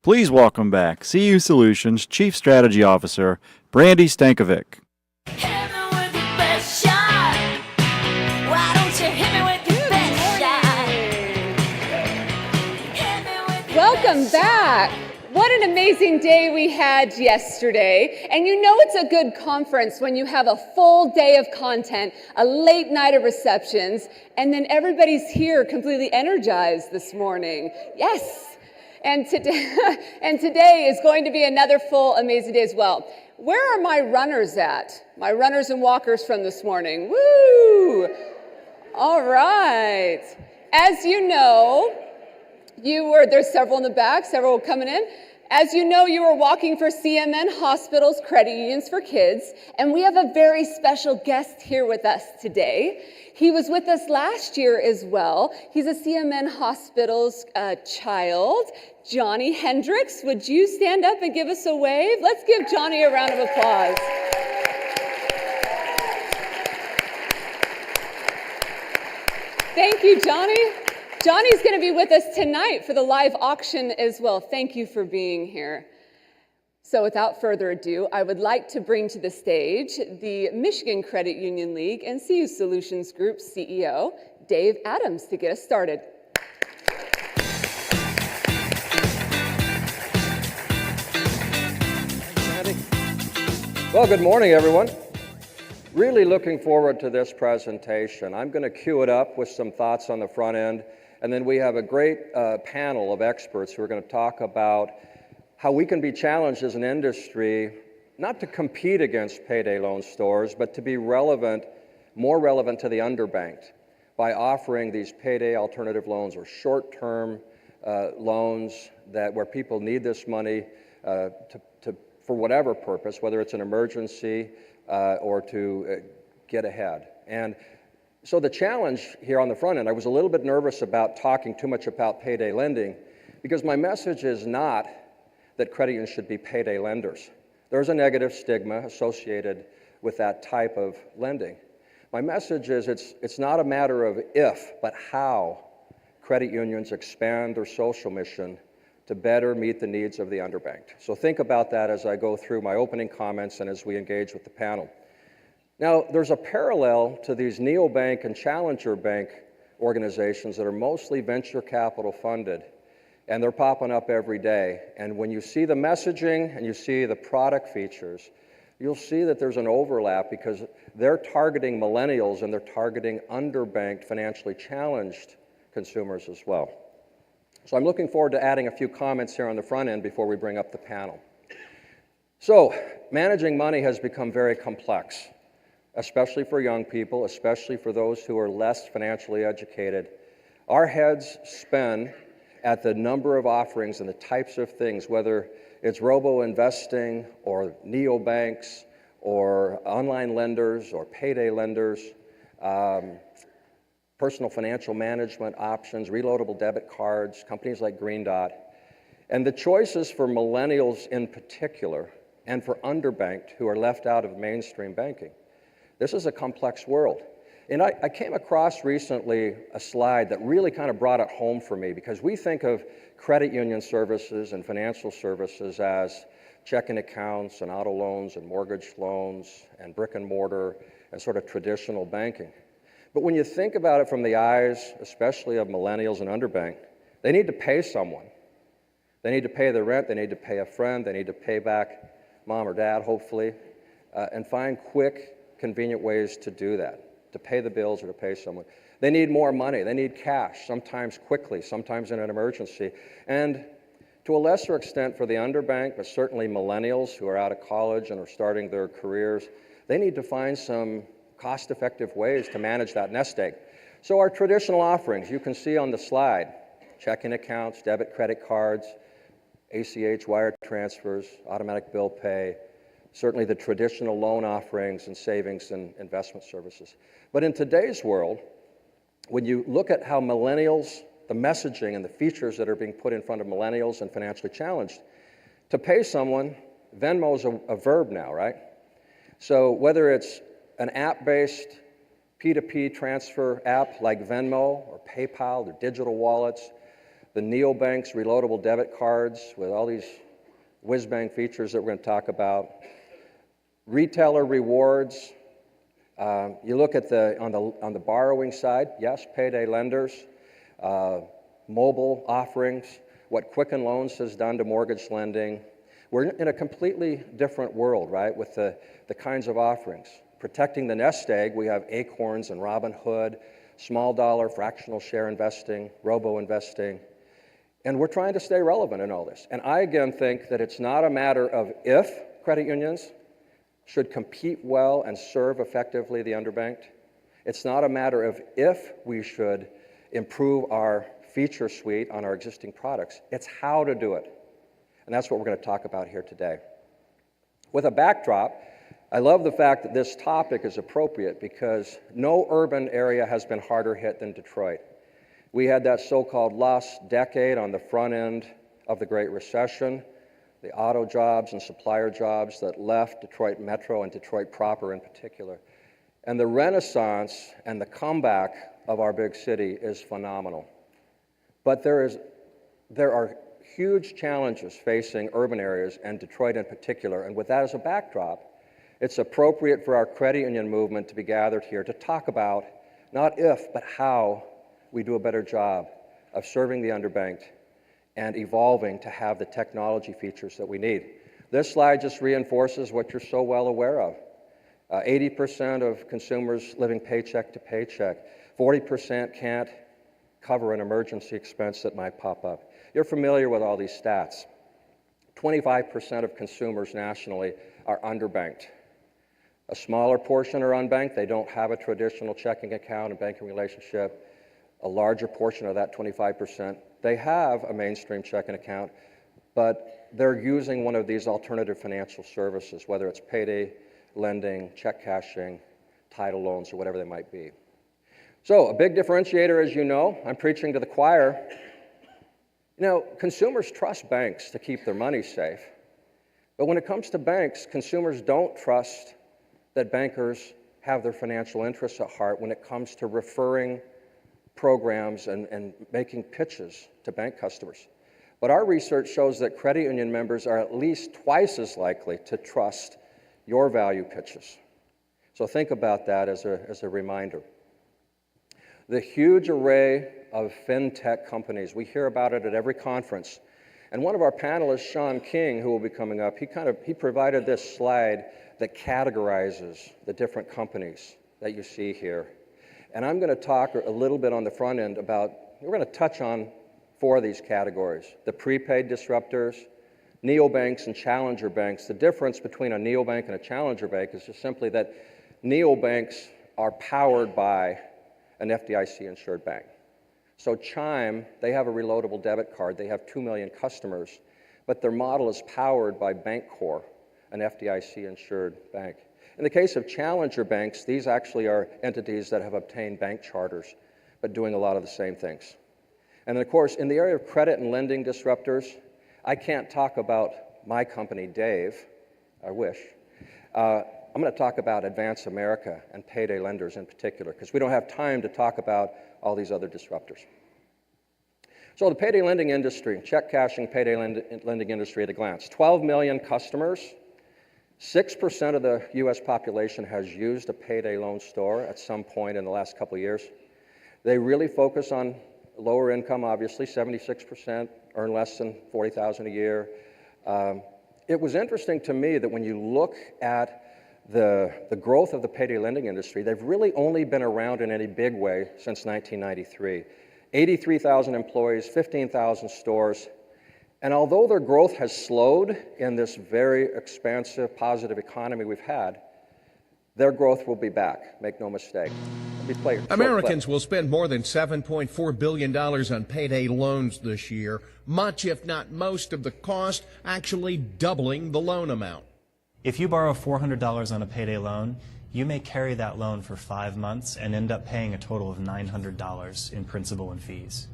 Please welcome back CU Solutions Chief Strategy Officer, Brandy Stankovic. Welcome back. What an amazing day we had yesterday. And you know it's a good conference when you have a full day of content, a late night of receptions, and then everybody's here completely energized this morning. Yes. And today is going to be another full amazing day as well. Where are my runners at? My runners and walkers from this morning. Woo! All right. As you know, there's several in the back, several coming in. As you know, you were walking for CMN Hospitals Credit Unions for Kids, and we have a very special guest here with us today. He was with us last year as well. He's a CMN Hospitals child. Johnny Hendricks, would you stand up and give us a wave? Let's give Johnny a round of applause. Thank you, Johnny. Johnny's going to be with us tonight for the live auction as well. Thank you for being here. So without further ado, I would like to bring to the stage the Michigan Credit Union League and CU Solutions Group CEO, Dave Adams, to get us started. Well, good morning, everyone. Really looking forward to this presentation. I'm going to cue it up with some thoughts on the front end, and then we have a great panel of experts who are going to talk about how we can be challenged as an industry, not to compete against payday loan stores, but to be relevant, more relevant to the underbanked by offering these payday alternative loans or short-term loans where people need this money for whatever purpose, whether it's an emergency or to get ahead. And so the challenge here on the front end, I was a little bit nervous about talking too much about payday lending because my message is not that credit unions should be payday lenders. There's a negative stigma associated with that type of lending. My message is it's not a matter of if, but how credit unions expand their social mission to better meet the needs of the underbanked. So think about that as I go through my opening comments and as we engage with the panel. Now, there's a parallel to these neobank and challenger bank organizations that are mostly venture capital funded, and they're popping up every day. And when you see the messaging and you see the product features, you'll see that there's an overlap because they're targeting millennials and they're targeting underbanked, financially challenged consumers as well. So I'm looking forward to adding a few comments here on the front end before we bring up the panel. So, managing money has become very complex, especially for young people, especially for those who are less financially educated. Our heads spin at the number of offerings and the types of things, whether it's robo-investing or neobanks or online lenders or payday lenders, personal financial management options, reloadable debit cards, companies like Green Dot. And the choices for millennials in particular, and for underbanked who are left out of mainstream banking. This is a complex world. And I came across recently a slide that really kind of brought it home for me because we think of credit union services and financial services as checking accounts and auto loans and mortgage loans and brick and mortar and sort of traditional banking. But when you think about it from the eyes, especially of millennials and underbanked, they need to pay someone. They need to pay their rent, they need to pay a friend, they need to pay back mom or dad, hopefully, and find quick, convenient ways to do that, to pay the bills or to pay someone. They need more money, they need cash, sometimes quickly, sometimes in an emergency. And to a lesser extent for the underbanked, but certainly millennials who are out of college and are starting their careers, they need to find some cost-effective ways to manage that nest egg. So our traditional offerings, you can see on the slide, checking accounts, debit, credit cards, ACH, wire transfers, automatic bill pay, certainly the traditional loan offerings and savings and investment services. But in today's world, when you look at how millennials, the messaging and the features that are being put in front of millennials and financially challenged, to pay someone, Venmo is a verb now, right? So whether it's an app-based P2P transfer app like Venmo or PayPal or digital wallets, the neobanks, reloadable debit cards with all these whiz-bang features that we're going to talk about, retailer rewards. You look at on the borrowing side, yes, payday lenders, mobile offerings, what Quicken Loans has done to mortgage lending. We're in a completely different world, right, with the kinds of offerings. Protecting the nest egg, we have Acorns and Robinhood, small dollar fractional share investing, robo-investing, and we're trying to stay relevant in all this. And I again think that it's not a matter of if credit unions should compete well and serve effectively the underbanked. It's not a matter of if we should improve our feature suite on our existing products. It's how to do it. And that's what we're going to talk about here today. With a backdrop, I love the fact that this topic is appropriate because no urban area has been harder hit than Detroit. We had that so-called lost decade on the front end of the Great Recession, the auto jobs and supplier jobs that left Detroit Metro and Detroit proper in particular. And the renaissance and the comeback of our big city is phenomenal. But there are huge challenges facing urban areas and Detroit in particular. And with that as a backdrop, it's appropriate for our credit union movement to be gathered here to talk about not if, but how we do a better job of serving the underbanked and evolving to have the technology features that we need. This slide just reinforces what you're so well aware of. 80% of consumers living paycheck to paycheck. 40% can't cover an emergency expense that might pop up. You're familiar with all these stats. 25% of consumers nationally are underbanked. A smaller portion are unbanked. They don't have a traditional checking account and banking relationship. A larger portion of that 25%, they have a mainstream checking account, but they're using one of these alternative financial services, whether it's payday lending, check cashing, title loans, or whatever they might be. So a big differentiator, as you know, I'm preaching to the choir. You know, consumers trust banks to keep their money safe, but when it comes to banks, consumers don't trust that bankers have their financial interests at heart when it comes to referring programs and making pitches to bank customers. But our research shows that credit union members are at least twice as likely to trust your value pitches. So think about that as a reminder. The huge array of fintech companies, we hear about it at every conference. And one of our panelists, Sean King, who will be coming up, he provided this slide that categorizes the different companies that you see here. And I'm going to talk a little bit on the front end about, we're going to touch on 4 of these categories. The prepaid disruptors, neobanks and challenger banks. The difference between a neobank and a challenger bank is just simply that neobanks are powered by an FDIC-insured bank. So Chime, they have a reloadable debit card. They have 2 million customers, but their model is powered by Bancorp, an FDIC-insured bank. In the case of challenger banks, these actually are entities that have obtained bank charters, but doing a lot of the same things. And then, of course, in the area of credit and lending disruptors, I can't talk about my company, Dave, I wish. I'm going to talk about Advance America and payday lenders in particular, because we don't have time to talk about all these other disruptors. So the payday lending industry, check cashing payday lending industry at a glance. 12 million customers. 6% of the U.S. population has used a payday loan store at some point in the last couple of years. They really focus on lower income, obviously. 76% earn less than $40,000 a year. It was interesting to me that when you look at the growth of the payday lending industry, they've really only been around in any big way since 1993. 83,000 employees, 15,000 stores. And although their growth has slowed in this very expansive, positive economy we've had, their growth will be back, make no mistake. Americans will spend more than $7.4 billion on payday loans this year, much if not most of the cost actually doubling the loan amount. If you borrow $400 on a payday loan, you may carry that loan for 5 months and end up paying a total of $900 in principal and fees.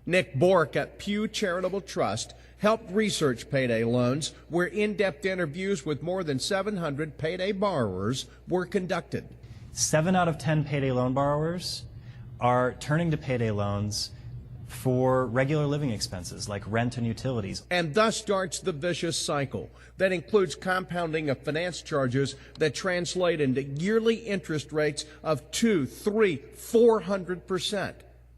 Nick Bork at Pew Charitable Trust helped research payday loans, where in-depth interviews with more than 700 payday borrowers were conducted. 7 out of 10 payday loan borrowers are turning to payday loans for regular living expenses like rent and utilities. And thus starts the vicious cycle that includes compounding of finance charges that translate into yearly interest rates of 200, 300, 400%.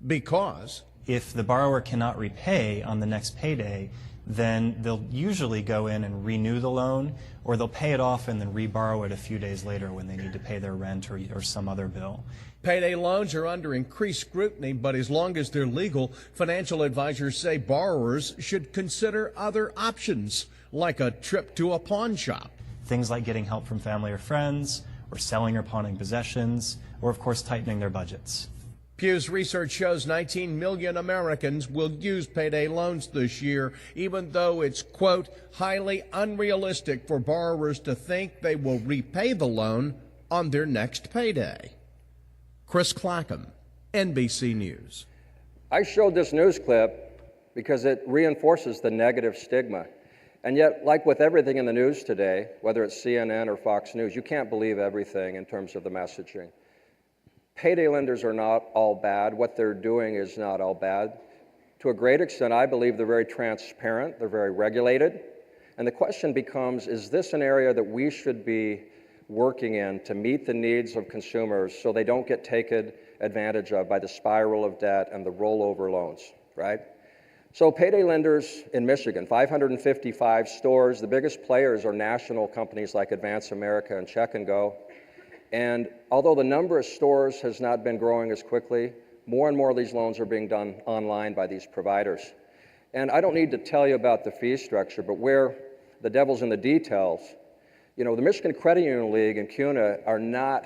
Because if the borrower cannot repay on the next payday, then they'll usually go in and renew the loan, or they'll pay it off and then reborrow it a few days later when they need to pay their rent or some other bill. payday loans are under increased scrutiny, but as long as they're legal, financial advisors say borrowers should consider other options, like a trip to a pawn shop. Things like getting help from family or friends, or selling or pawning possessions, or of course tightening their budgets. Pew's research shows 19 million Americans will use payday loans this year, even though it's, quote, highly unrealistic for borrowers to think they will repay the loan on their next payday. Chris Clackham, NBC News. I showed this news clip because it reinforces the negative stigma. And yet, like with everything in the news today, whether it's CNN or Fox News, you can't believe everything in terms of the messaging. Payday lenders are not all bad. What they're doing is not all bad. To a great extent, I believe they're very transparent, they're very regulated. And the question becomes, is this an area that we should be working in to meet the needs of consumers so they don't get taken advantage of by the spiral of debt and the rollover loans, right? So payday lenders in Michigan, 555 stores. The biggest players are national companies like Advance America and Check and Go. And although the number of stores has not been growing as quickly, more and more of these loans are being done online by these providers. And I don't need to tell you about the fee structure, but where the devil's in the details, you know, the Michigan Credit Union League and CUNA are not,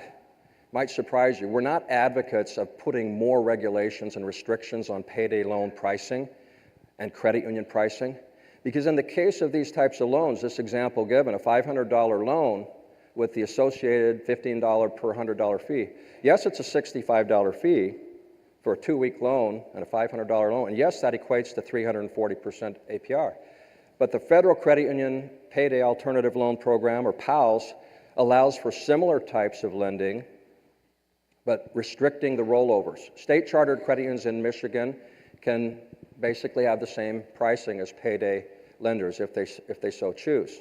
might surprise you, we're not advocates of putting more regulations and restrictions on payday loan pricing and credit union pricing. Because in the case of these types of loans, this example given, a $500 loan with the associated $15 per $100 fee. Yes, it's a $65 fee for a 2-week loan and a $500 loan, and yes, that equates to 340% APR. But the Federal Credit Union Payday Alternative Loan Program, or PALS, allows for similar types of lending, but restricting the rollovers. State-chartered credit unions in Michigan can basically have the same pricing as payday lenders if they so choose.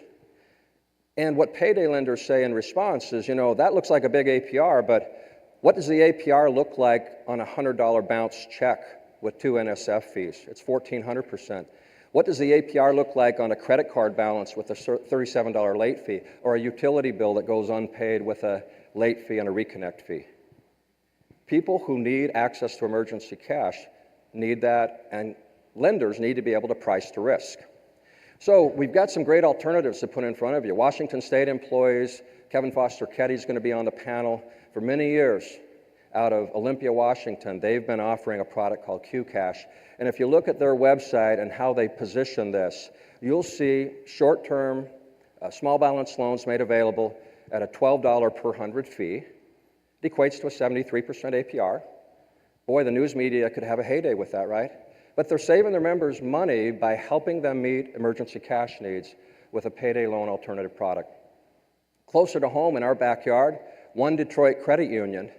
And what payday lenders say in response is, you know, that looks like a big APR, but what does the APR look like on a $100 bounce check with 2 NSF fees? It's 1,400%. What does the APR look like on a credit card balance with a $37 late fee, or a utility bill that goes unpaid with a late fee and a reconnect fee? People who need access to emergency cash need that, and lenders need to be able to price to risk. So we've got some great alternatives to put in front of you. Washington State employees, Kevin Foster Ketty is going to be on the panel. For many years, out of Olympia, Washington, they've been offering a product called QCash. And if you look at their website and how they position this, you'll see short-term, small balance loans made available at a $12 per 100 fee. It equates to a 73% APR. Boy, the news media could have a heyday with that, right? But they're saving their members money by helping them meet emergency cash needs with a payday loan alternative product. Closer to home in our backyard, one Detroit credit union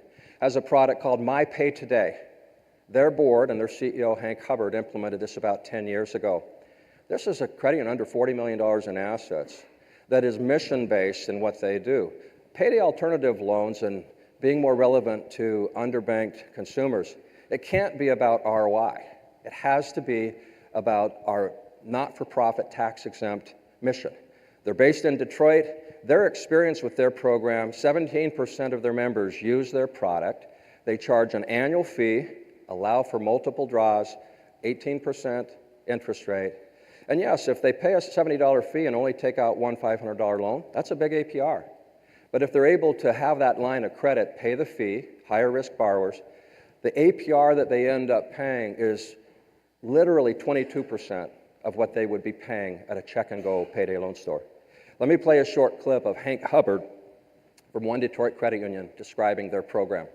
has a product called My Pay Today. Their board and their CEO, Hank Hubbard, implemented this about 10 years ago. This is a credit union under $40 million in assets that is mission-based in what they do. Payday alternative loans and being more relevant to underbanked consumers, it can't be about ROI. It has to be about our not-for-profit tax-exempt mission. They're based in Detroit. Their experience with their program, 17% of their members use their product. They charge an annual fee, allow for multiple draws, 18% interest rate. And yes, if they pay a $70 fee and only take out one $500 loan, that's a big APR. But if they're able to have that line of credit, pay the fee, higher risk borrowers, the APR that they end up paying is literally 22% of what they would be paying at a check-and-go payday loan store. Let me play a short clip of Hank Hubbard from one Detroit credit union describing their program.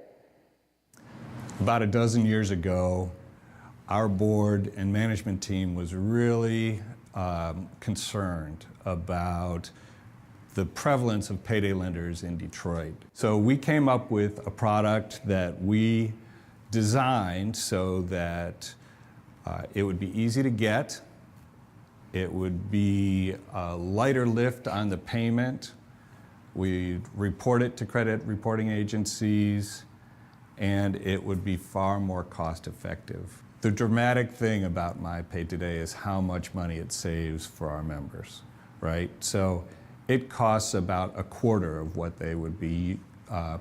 About a dozen years ago, our board and management team was really concerned about the prevalence of payday lenders in Detroit. So we came up with a product that we designed so that It would be easy to get. It would be a lighter lift on the payment. We'd report it to credit reporting agencies, and it would be far more cost effective. The dramatic thing about My Pay Today is how much money it saves for our members, right? So it costs about a quarter of what they would be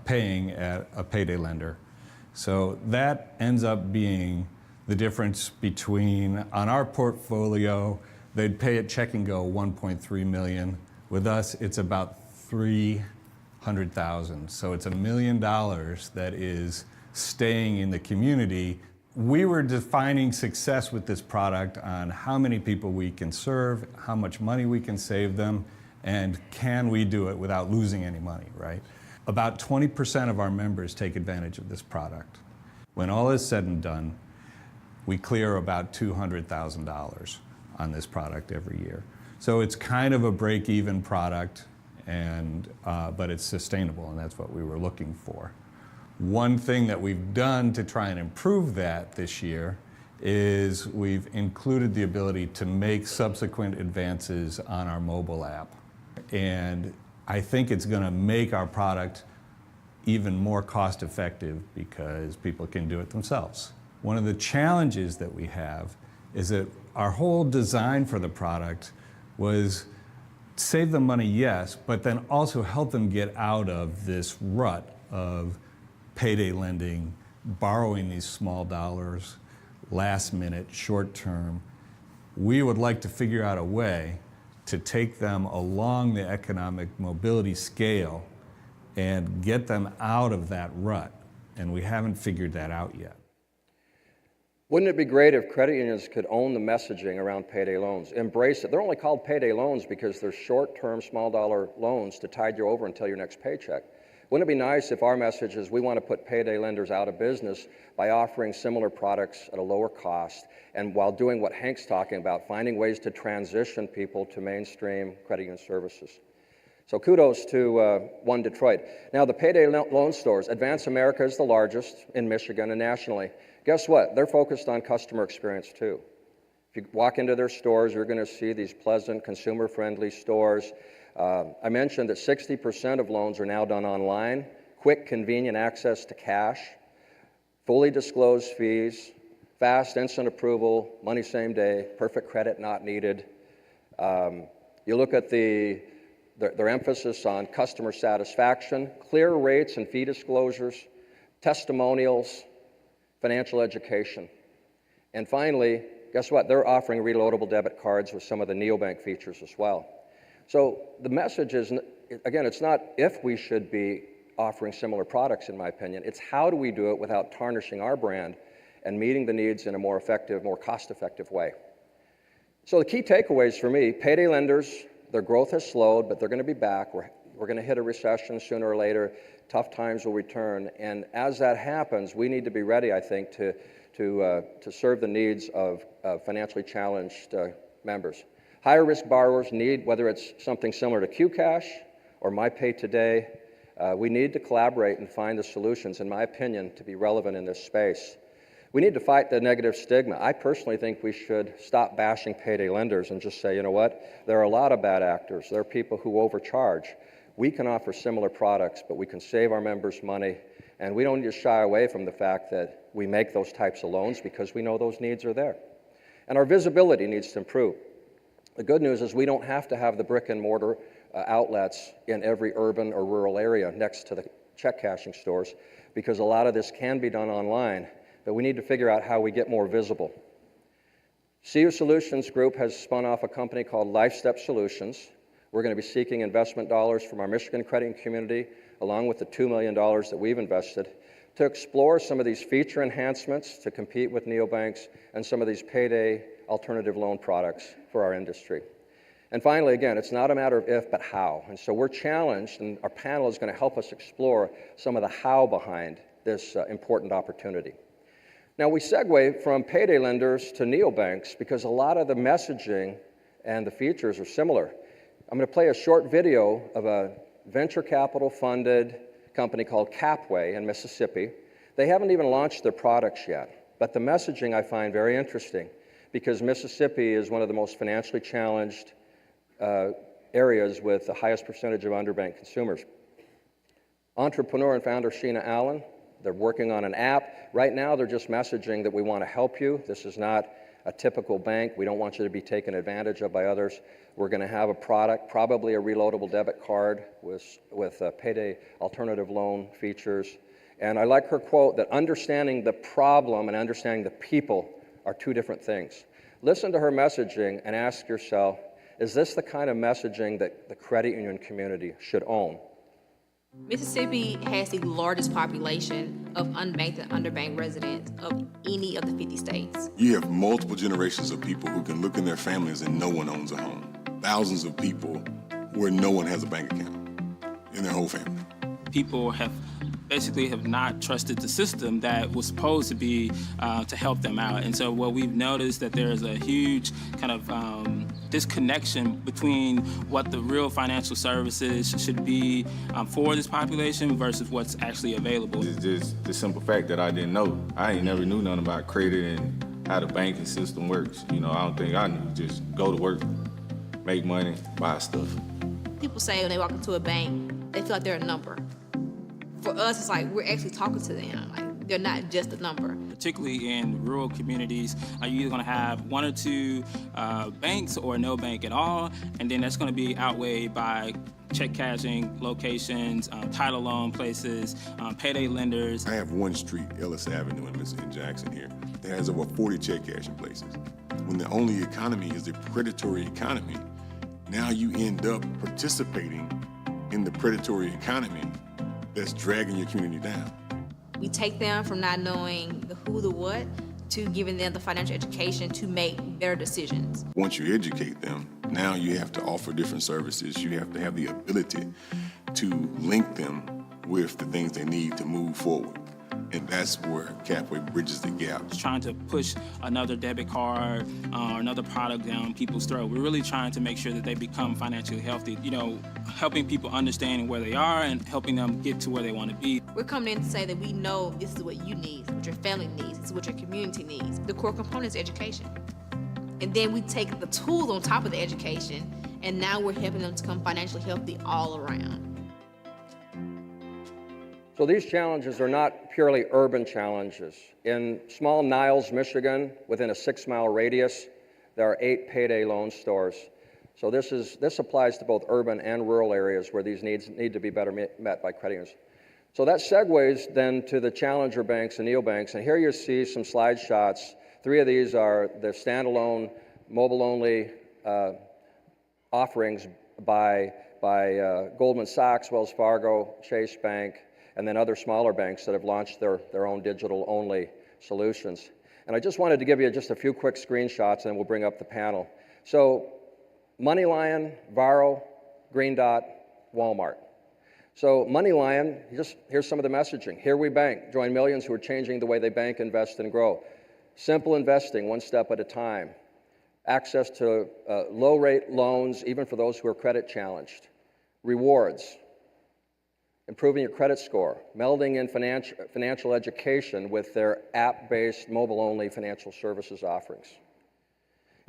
paying at a payday lender. So that ends up being the difference between, on our portfolio, they'd pay at check and go 1.3 million. With us, it's about 300,000. So it's $1 million that is staying in the community. We were defining success with this product on how many people we can serve, how much money we can save them, and can we do it without losing any money, right? About 20% of our members take advantage of this product. When all is said and done, we clear about $200,000 on this product every year. So it's kind of a break-even product, and but it's sustainable, and that's what we were looking for. One thing that we've done to try and improve that this year is we've included the ability to make subsequent advances on our mobile app. And I think it's going to make our product even more cost effective because people can do it themselves. One of the challenges that we have is that our whole design for the product was save them money, yes, but then also help them get out of this rut of payday lending, borrowing these small dollars, last minute, short term. We would like to figure out a way to take them along the economic mobility scale and get them out of that rut, and we haven't figured that out yet. Wouldn't it be great if credit unions could own the messaging around payday loans, embrace it? They're only called payday loans because they're short-term, small-dollar loans to tide you over until your next paycheck. Wouldn't it be nice if our message is we want to put payday lenders out of business by offering similar products at a lower cost, and while doing what Hank's talking about, finding ways to transition people to mainstream credit union services? So kudos to One Detroit. Now the payday loan stores, Advance America is the largest in Michigan and nationally. Guess what? They're focused on customer experience too. If you walk into their stores, you're going to see these pleasant, consumer-friendly stores. I mentioned that 60% of loans are now done online, quick, convenient access to cash, fully disclosed fees, fast, instant approval, money same day, perfect credit not needed. You look at their emphasis on customer satisfaction, clear rates and fee disclosures, testimonials, financial education. And finally, guess what? They're offering reloadable debit cards with some of the neobank features as well. So the message is, again, it's not if we should be offering similar products, in my opinion. It's how do we do it without tarnishing our brand and meeting the needs in a more effective, more cost-effective way. So the key takeaways for me, payday lenders, their growth has slowed, but they're going to be back. We're going to hit a recession sooner or later. Tough times will return. And as that happens, we need to be ready, I think, to serve the needs of financially challenged members. Higher risk borrowers need, whether it's something similar to QCash or My Pay Today, we need to collaborate and find the solutions, in my opinion, to be relevant in this space. We need to fight the negative stigma. I personally think we should stop bashing payday lenders and just say, you know what, there are a lot of bad actors. There are people who overcharge. We can offer similar products, but we can save our members money, and we don't need to shy away from the fact that we make those types of loans because we know those needs are there. And our visibility needs to improve. The good news is we don't have to have the brick and mortar outlets in every urban or rural area next to the check cashing stores, because a lot of this can be done online, but we need to figure out how we get more visible. CU Solutions Group has spun off a company called LifeStep Solutions. We're going to be seeking investment dollars from our Michigan credit community, along with the $2 million that we've invested, to explore some of these feature enhancements to compete with neobanks and some of these payday alternative loan products for our industry. And finally, again, it's not a matter of if, but how. And so we're challenged, and our panel is going to help us explore some of the how behind this important opportunity. Now, we segue from payday lenders to neobanks because a lot of the messaging and the features are similar. I'm going to play a short video of a venture capital funded company called Capway in Mississippi. They haven't even launched their products yet. But the messaging I find very interesting because Mississippi is one of the most financially challenged areas with the highest percentage of underbanked consumers. Entrepreneur and founder Sheena Allen, they're working on an app. Right now, they're just messaging that we want to help you. This is not a typical bank. We don't want you to be taken advantage of by others. We're going to have a product, probably a reloadable debit card with payday alternative loan features. And I like her quote that understanding the problem and understanding the people are two different things. Listen to her messaging and ask yourself, is this the kind of messaging that the credit union community should own? Mississippi has the largest population of unbanked and underbanked residents of any of the 50 states. You have multiple generations of people who can look in their families and no one owns a home. Thousands of people where no one has a bank account in their whole family. People have not trusted the system that was supposed to be to help them out. And so what we've noticed that there's a huge kind of disconnection between what the real financial services should be for this population versus what's actually available. It's just the simple fact that I didn't know. I ain't never knew nothing about credit and how the banking system works. You know, I don't think I knew. Just go to work, make money, buy stuff. People say when they walk into a bank, they feel like they're a number. For us, it's like we're actually talking to them. Like they're not just a number. Particularly in rural communities, you're either going to have one or two banks or no bank at all, and then that's going to be outweighed by check cashing locations, title loan places, payday lenders. I have one street, Ellis Avenue in Jackson here, that has over 40 check cashing places. When the only economy is the predatory economy, now you end up participating in the predatory economy that's dragging your community down. We take them from not knowing the who, the what, to giving them the financial education to make better decisions. Once you educate them, now you have to offer different services. You have to have the ability to link them with the things they need to move forward. And that's where Capway bridges the gap. Trying to push another debit card or another product down people's throat. We're really trying to make sure that they become financially healthy. You know, helping people understand where they are and helping them get to where they want to be. We're coming in to say that we know this is what you need, what your family needs, this is what your community needs. The core component is education. And then we take the tools on top of the education, and now we're helping them to become financially healthy all around. So these challenges are not purely urban challenges. In small Niles, Michigan, within a 6-mile radius, there are 8 payday loan stores. So this applies to both urban and rural areas where these needs need to be better met by credit unions. So that segues then to the challenger banks and neobanks. And here you see some slide shots. 3 of these are the standalone, mobile-only offerings by Goldman Sachs, Wells Fargo, Chase Bank, and then other smaller banks that have launched their own digital-only solutions. And I just wanted to give you just a few quick screenshots, and then we'll bring up the panel. So MoneyLion, Varo, Green Dot, Walmart. So MoneyLion, here's some of the messaging. Here we bank. Join millions who are changing the way they bank, invest, and grow. Simple investing, one step at a time. Access to low-rate loans, even for those who are credit challenged. Rewards. Improving your credit score, melding in financial education with their app-based, mobile-only financial services offerings.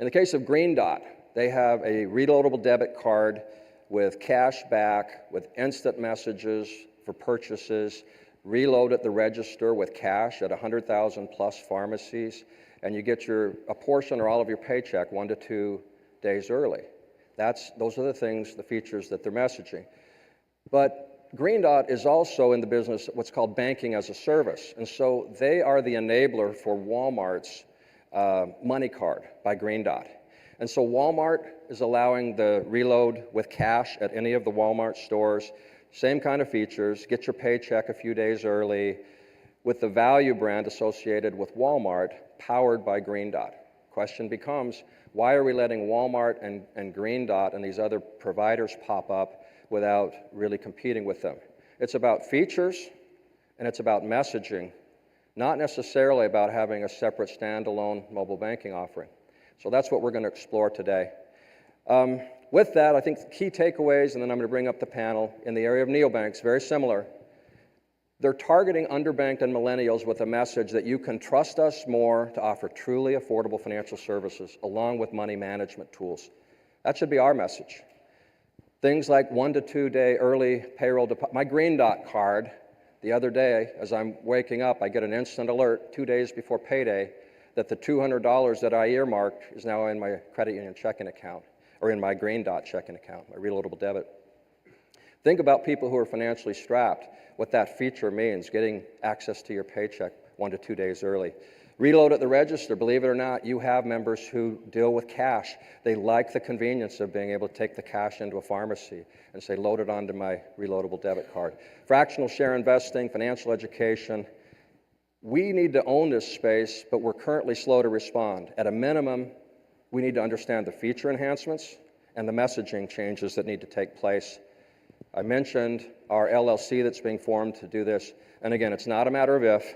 In the case of Green Dot, they have a reloadable debit card with cash back, with instant messages for purchases, reload at the register with cash at 100,000 plus pharmacies, and you get a portion or all of your paycheck 1 to 2 days early. Those are the things, the features that they're messaging. But Green Dot is also in the business of what's called banking as a service. And so they are the enabler for Walmart's Money Card by Green Dot. And so Walmart is allowing the reload with cash at any of the Walmart stores. Same kind of features, get your paycheck a few days early with the value brand associated with Walmart powered by Green Dot. Question becomes, why are we letting Walmart and Green Dot and these other providers pop up without really competing with them? It's about features and it's about messaging, not necessarily about having a separate standalone mobile banking offering. So that's what we're going to explore today. With that, I think the key takeaways, and then I'm going to bring up the panel, in the area of neobanks, very similar. They're targeting underbanked and millennials with a message that you can trust us more to offer truly affordable financial services along with money management tools. That should be our message. Things like 1 to 2 day early payroll deposit. My Green Dot card, the other day, as I'm waking up, I get an instant alert 2 days before payday that the $200 that I earmarked is now in my credit union checking account, or in my Green Dot checking account, my reloadable debit. Think about people who are financially strapped, what that feature means, getting access to your paycheck 1 to 2 days early. Reload at the register, believe it or not, you have members who deal with cash. They like the convenience of being able to take the cash into a pharmacy and say, load it onto my reloadable debit card. Fractional share investing, financial education. We need to own this space, but we're currently slow to respond. At a minimum, we need to understand the feature enhancements and the messaging changes that need to take place. I mentioned our LLC that's being formed to do this. And again, it's not a matter of if,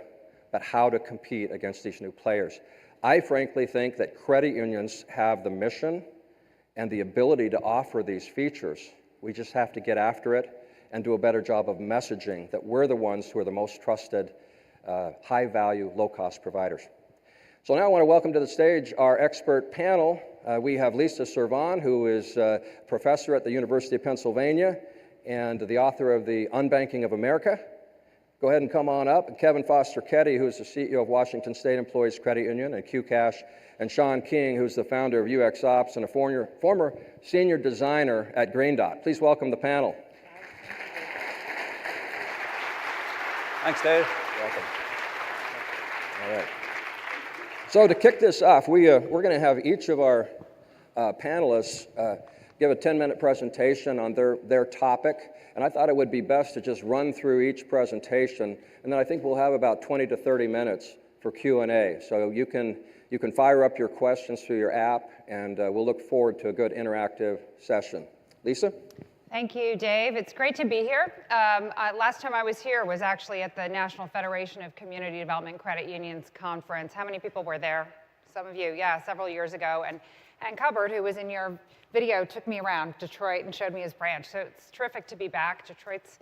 but how to compete against these new players. I frankly think that credit unions have the mission and the ability to offer these features. We just have to get after it and do a better job of messaging that we're the ones who are the most trusted, high-value, low-cost providers. So now I want to welcome to the stage our expert panel. We have Lisa Servan, who is a professor at the University of Pennsylvania and the author of The Unbanking of America. Go ahead and come on up. And Kevin Foster-Ketty, who is the CEO of Washington State Employees Credit Union and QCash, and Sean King, who's the founder of UX Ops and a former senior designer at Green Dot. Please welcome the panel. Thanks, Dave. Welcome. All right. So to kick this off, we're going to have each of our panelists give a 10-minute presentation on their topic. And I thought it would be best to just run through each presentation, and then I think we'll have about 20 to 30 minutes for Q&A. So you can fire up your questions through your app, and we'll look forward to a good interactive session. Lisa? Thank you, Dave. It's great to be here. Last time I was here was actually at the National Federation of Community Development Credit Unions conference. How many people were there? Some of you, yeah, several years ago. And Cubbard, who was in your video, took me around Detroit and showed me his branch. So it's terrific to be back. Detroit's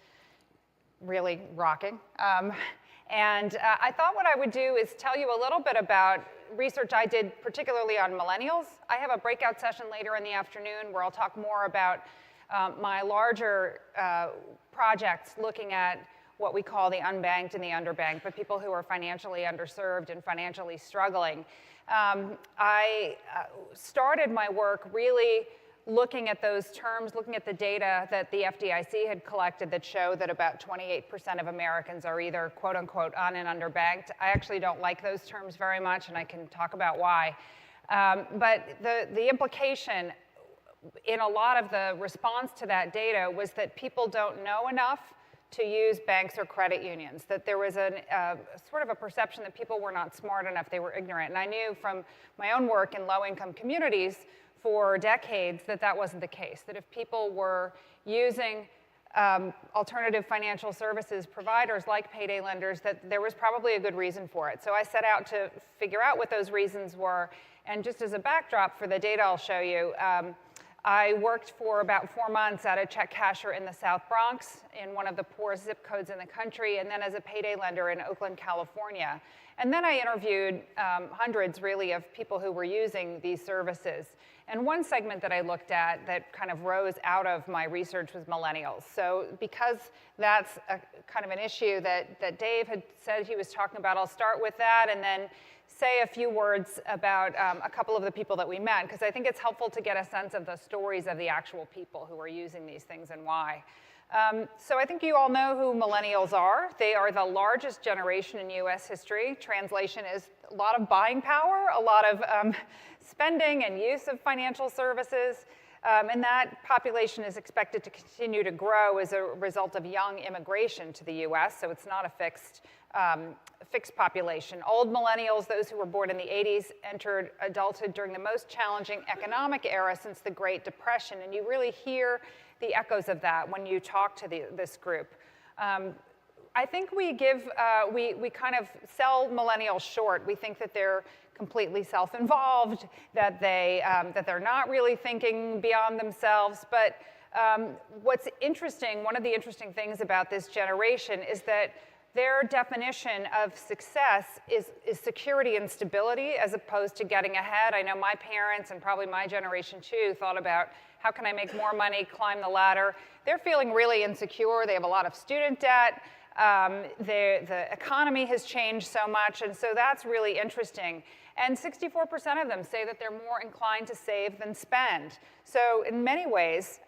really rocking. I thought what I would do is tell you a little bit about research I did particularly on millennials. I have a breakout session later in the afternoon where I'll talk more about my larger projects looking at what we call the unbanked and the underbanked, but people who are financially underserved and financially struggling. I started my work really looking at those terms, looking at the data that the FDIC had collected that showed that about 28% of Americans are either quote unquote un- and underbanked. I actually don't like those terms very much, and I can talk about why. But the implication in a lot of the response to that data was that people don't know enough to use banks or credit unions, that there was sort of a perception that people were not smart enough, they were ignorant. And I knew from my own work in low-income communities for decades that that wasn't the case, that if people were using alternative financial services providers like payday lenders, that there was probably a good reason for it. So I set out to figure out what those reasons were. And just as a backdrop for the data I'll show you, I worked for about 4 months at a check casher in the South Bronx, in one of the poorest zip codes in the country, and then as a payday lender in Oakland, California. And then I interviewed hundreds, really, of people who were using these services. And one segment that I looked at that kind of rose out of my research was millennials. So because that's a kind of an issue that Dave had said he was talking about, I'll start with that and then say a few words about a couple of the people that we met, because I think it's helpful to get a sense of the stories of the actual people who are using these things and why. So I think you all know who millennials are. They are the largest generation in US history. Translation is a lot of buying power, a lot of spending and use of financial services. And that population is expected to continue to grow as a result of young immigration to the US, so it's not a fixed population. Old millennials, those who were born in the 80s, entered adulthood during the most challenging economic era since the Great Depression, and you really hear the echoes of that when you talk to this group. I think we kind of sell millennials short. We think that they're completely self-involved, that they're not really thinking beyond themselves. But what's interesting, one of the interesting things about this generation is that their definition of success is security and stability as opposed to getting ahead. I know my parents and probably my generation too thought about how can I make more money, climb the ladder. They're feeling really insecure. They have a lot of student debt. The economy has changed so much, and so that's really interesting. And 64% of them say that they're more inclined to save than spend. So in many ways,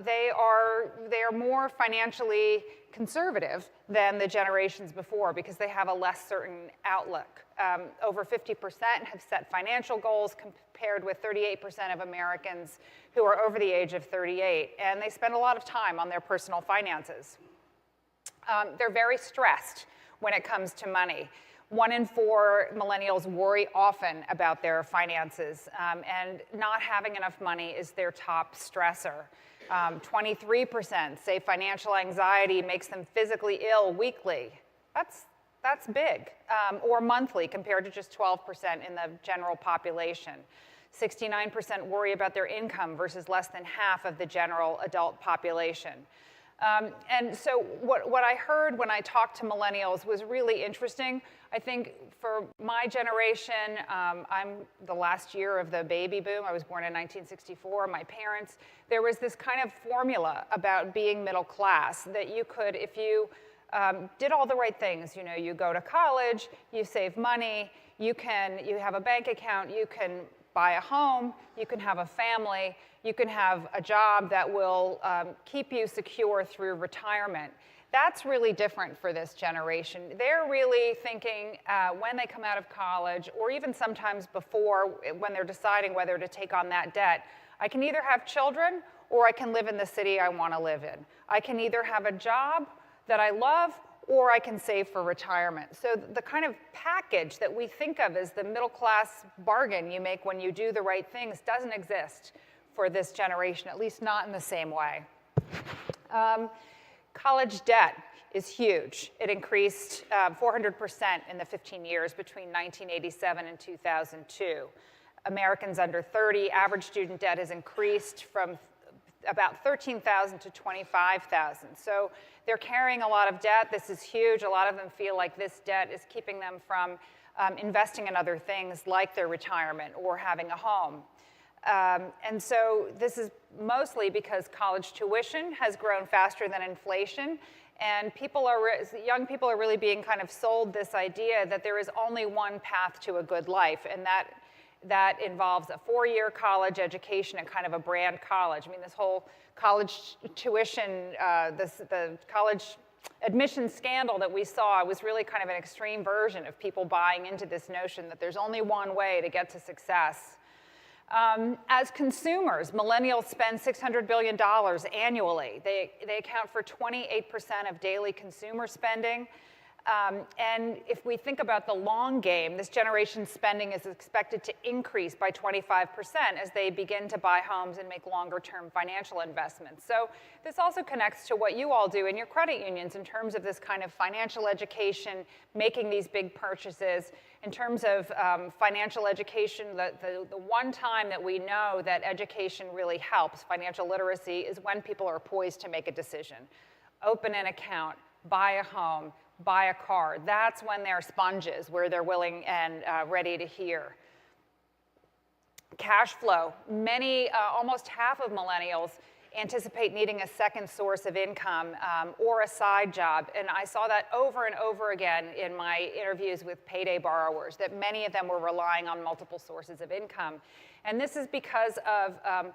they are more financially conservative than the generations before because they have a less certain outlook. Over 50% have set financial goals compared with 38% of Americans who are over the age of 38, and they spend a lot of time on their personal finances. They're very stressed when it comes to money. 1 in 4 millennials worry often about their finances, and not having enough money is their top stressor. 23% say financial anxiety makes them physically ill weekly. That's big, or monthly compared to just 12% in the general population. 69% worry about their income versus less than half of the general adult population. And so what I heard when I talked to millennials was really interesting. I think for my generation, I'm the last year of the baby boom. I was born in 1964. My parents, there was this kind of formula about being middle class that you could, if you did all the right things, you know, you go to college, you save money, you have a bank account, you can buy a home, you can have a family, you can have a job that will keep you secure through retirement. That's really different for this generation. They're really thinking when they come out of college, or even sometimes before, when they're deciding whether to take on that debt, I can either have children or I can live in the city I want to live in. I can either have a job that I love or I can save for retirement. So the kind of package that we think of as the middle class bargain you make when you do the right things doesn't exist for this generation, at least not in the same way. College debt is huge. It increased 400% in the 15 years between 1987 and 2002. Americans under 30, average student debt has increased from about 13,000 to 25,000. So they're carrying a lot of debt. This is huge. A lot of them feel like this debt is keeping them from investing in other things like their retirement or having a home. And so this is mostly because college tuition has grown faster than inflation, and young people are really being kind of sold this idea that there is only one path to a good life, and that involves a 4-year college education and kind of a brand college. I mean, this whole college tuition, the college admission scandal that we saw was really kind of an extreme version of people buying into this notion that there's only one way to get to success. As consumers, millennials spend $600 billion annually. They account for 28% of daily consumer spending. And if we think about the long game, this generation's spending is expected to increase by 25% as they begin to buy homes and make longer-term financial investments. So this also connects to what you all do in your credit unions in terms of this kind of financial education, making these big purchases. In terms of financial education, the one time that we know that education really helps, financial literacy, is when people are poised to make a decision. Open an account, buy a home, buy a car. That's when they're sponges, where they're willing and ready to hear. Cash flow. Almost half of millennials anticipate needing a second source of income or a side job. And I saw that over and over again in my interviews with payday borrowers, that many of them were relying on multiple sources of income. And this is because of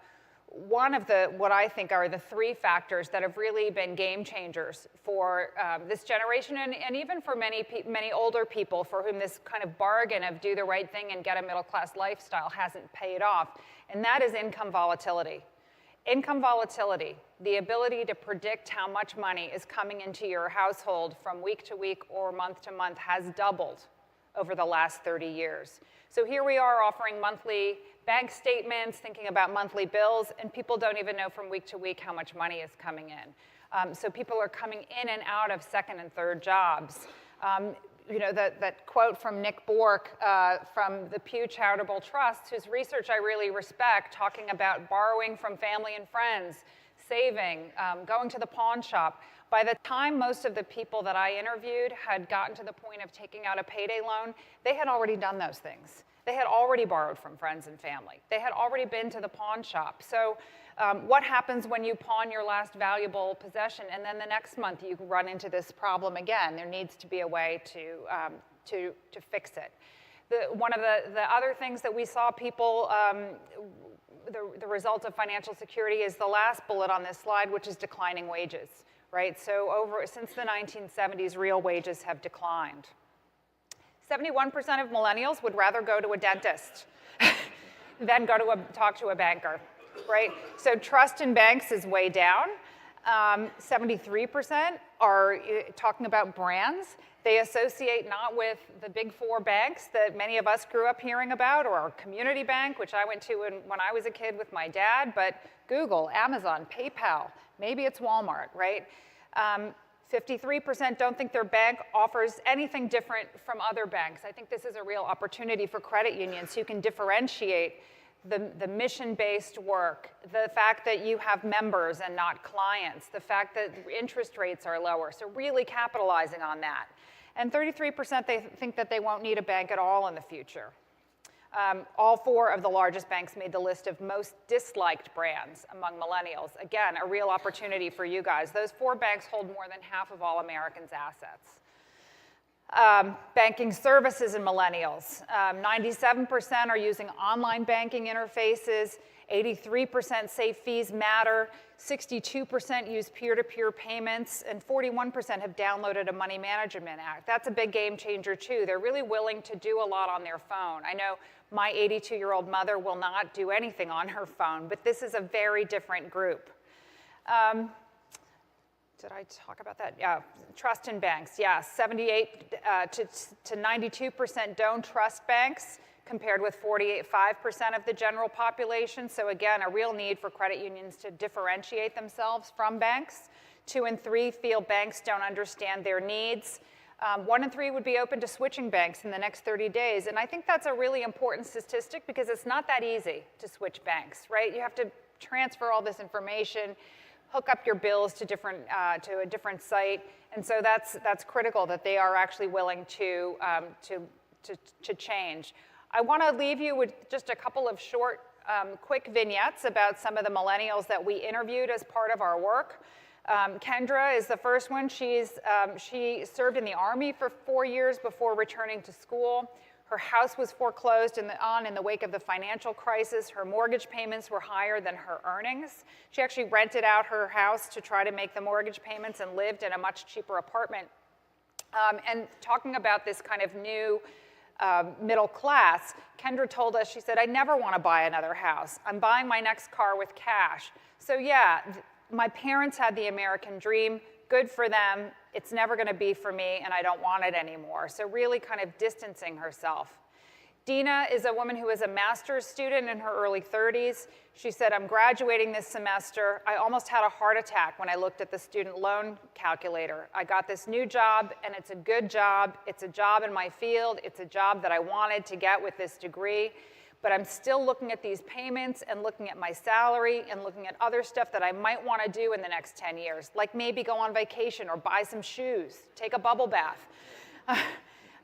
one of what I think are the 3 factors that have really been game changers for this generation and even for many older people for whom this kind of bargain of do the right thing and get a middle-class lifestyle hasn't paid off, and that is income volatility. Income volatility, the ability to predict how much money is coming into your household from week to week or month to month, has doubled over the last 30 years. So here we are offering monthly bank statements, thinking about monthly bills, and people don't even know from week to week how much money is coming in. So people are coming in and out of second and third jobs. You know, that quote from Nick Bork from the Pew Charitable Trust, whose research I really respect, talking about borrowing from family and friends, saving, going to the pawn shop. By the time most of the people that I interviewed had gotten to the point of taking out a payday loan, they had already done those things. They had already borrowed from friends and family. They had already been to the pawn shop. So what happens when you pawn your last valuable possession and then the next month you run into this problem again? There needs to be a way to fix it. One of the other things that we saw people, the result of financial security is the last bullet on this slide, which is declining wages, right? So since the 1970s, real wages have declined. 71% of millennials would rather go to a dentist than talk to a banker, right? So trust in banks is way down. 73% are talking about brands. They associate not with the big four banks that many of us grew up hearing about, or our community bank, which I went to when I was a kid with my dad, but Google, Amazon, PayPal, maybe it's Walmart, right? 53% don't think their bank offers anything different from other banks. I think this is a real opportunity for credit unions who can differentiate the mission-based work, the fact that you have members and not clients, the fact that interest rates are lower, so really capitalizing on that. And 33% they think that they won't need a bank at all in the future. All four of the largest banks made the list of most disliked brands among millennials. Again, a real opportunity for you guys. Those four banks hold more than half of all Americans' assets. Banking services in millennials. 97% are using online banking interfaces. 83% say fees matter. 62% use peer-to-peer payments. And 41% have downloaded a money management app. That's a big game changer, too. They're really willing to do a lot on their phone. I know my 82-year-old mother will not do anything on her phone, but this is a very different group. Did I talk about that? Yeah, trust in banks. Yeah, 78 to 92% don't trust banks, compared with 5% of the general population. So again, a real need for credit unions to differentiate themselves from banks. 2 in 3 feel banks don't understand their needs. 1 in 3 would be open to switching banks in the next 30 days. And I think that's a really important statistic because it's not that easy to switch banks, right? You have to transfer all this information, hook up your bills to a different site. And so that's critical that they are actually willing to change. I want to leave you with just a couple of short, quick vignettes about some of the millennials that we interviewed as part of our work. Kendra is the first one. She served in the Army for 4 years before returning to school. Her house was foreclosed in the wake of the financial crisis. Her mortgage payments were higher than her earnings. She actually rented out her house to try to make the mortgage payments and lived in a much cheaper apartment. And talking about this kind of new middle class, Kendra told us, she said, I never want to buy another house. I'm buying my next car with cash. So yeah, my parents had the American dream. Good for them. It's never going to be for me, and I don't want it anymore. So really kind of distancing herself. Dina is a woman who is a master's student in her early 30s. She said, I'm graduating this semester. I almost had a heart attack when I looked at the student loan calculator. I got this new job, and it's a good job. It's a job in my field. It's a job that I wanted to get with this degree. But I'm still looking at these payments and looking at my salary and looking at other stuff that I might want to do in the next 10 years, like maybe go on vacation or buy some shoes, take a bubble bath.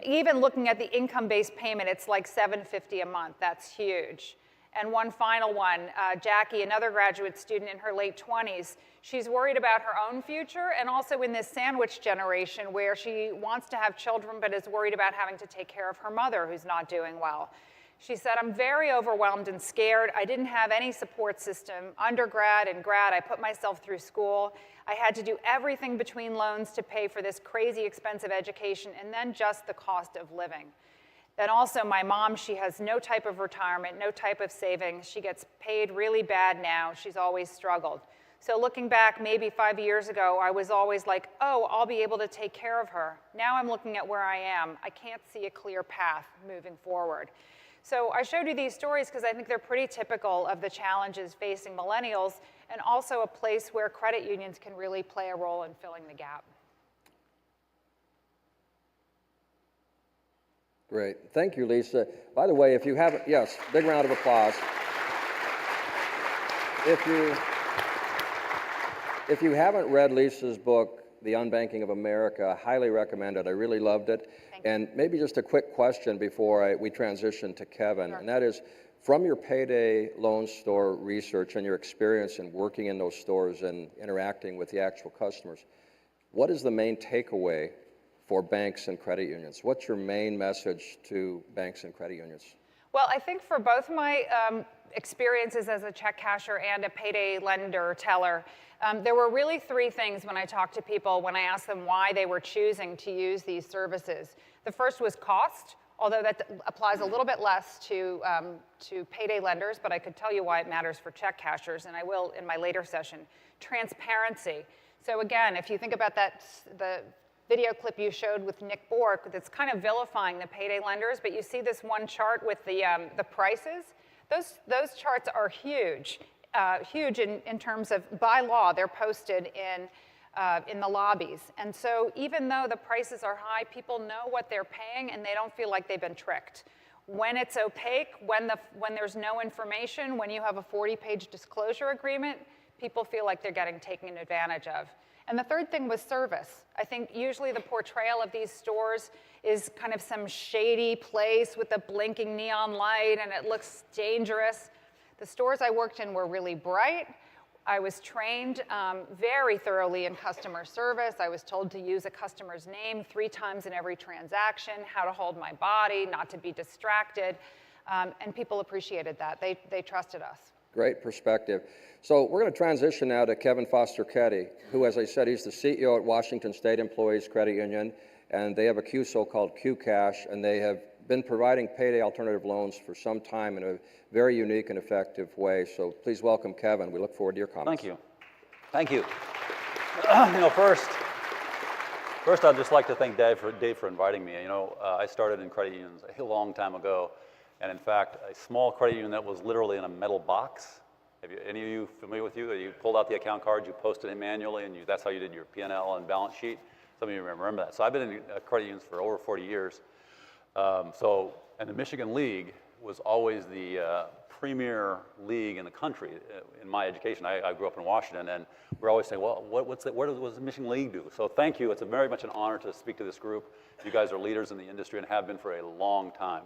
Even looking at the income-based payment, it's like $750 a month. That's huge. And one final one, Jackie, another graduate student in her late 20s, she's worried about her own future and also in this sandwich generation where she wants to have children but is worried about having to take care of her mother who's not doing well. She said, I'm very overwhelmed and scared. I didn't have any support system. Undergrad and grad, I put myself through school. I had to do everything between loans to pay for this crazy expensive education and then just the cost of living. Then also my mom, she has no type of retirement, no type of savings. She gets paid really bad now. She's always struggled. So looking back maybe 5 years ago, I was always like, oh, I'll be able to take care of her. Now I'm looking at where I am. I can't see a clear path moving forward. So I showed you these stories because I think they're pretty typical of the challenges facing millennials and also a place where credit unions can really play a role in filling the gap. Great. Thank you, Lisa. By the way, if you haven't, yes, big round of applause. If you haven't read Lisa's book, The Unbanking of America. Highly recommend it. I really loved it. And maybe just a quick question before we transition to Kevin, and that is, from your payday loan store research and your experience in working in those stores and interacting with the actual customers, what is the main takeaway for banks and credit unions? What's your main message to banks and credit unions? Well, I think for both my experiences as a check casher and a payday lender teller, there were really three things when I talked to people when I asked them why they were choosing to use these services. The first was cost, although that applies a little bit less to payday lenders, but I could tell you why it matters for check cashers, and I will in my later session. Transparency. So again, if you think about the video clip you showed with Nick Bork, that's kind of vilifying the payday lenders, but you see this one chart with the prices. Those charts are huge, huge in terms of, by law, they're posted in the lobbies. And so even though the prices are high, people know what they're paying and they don't feel like they've been tricked. When it's opaque, when there's no information, when you have a 40-page disclosure agreement, people feel like they're getting taken advantage of. And the third thing was service. I think usually the portrayal of these stores is kind of some shady place with a blinking neon light and it looks dangerous. The stores I worked in were really bright. I was trained very thoroughly in customer service. I was told to use a customer's name 3 times in every transaction, how to hold my body, not to be distracted, and people appreciated that. They trusted us. Great perspective. So we're going to transition now to Kevin Foster-Ketty, who, as I said, he's the CEO at Washington State Employees Credit Union, and they have a QSO called QCash, and they have been providing payday alternative loans for some time in a very unique and effective way. So please welcome Kevin. We look forward to your comments. Thank you. Thank you. First I'd just like to thank Dave for inviting me. I started in credit unions a long time ago, and in fact, a small credit union that was literally in a metal box. Any of you familiar with you? You pulled out the account card, you posted it manually, and that's how you did your P&L and balance sheet. Some of you remember that. So I've been in credit unions for over 40 years. And the Michigan League was always the premier league in the country. In my education, I grew up in Washington, and we're always saying, well, what does the Michigan League do? So thank you. It's very much an honor to speak to this group. You guys are leaders in the industry and have been for a long time.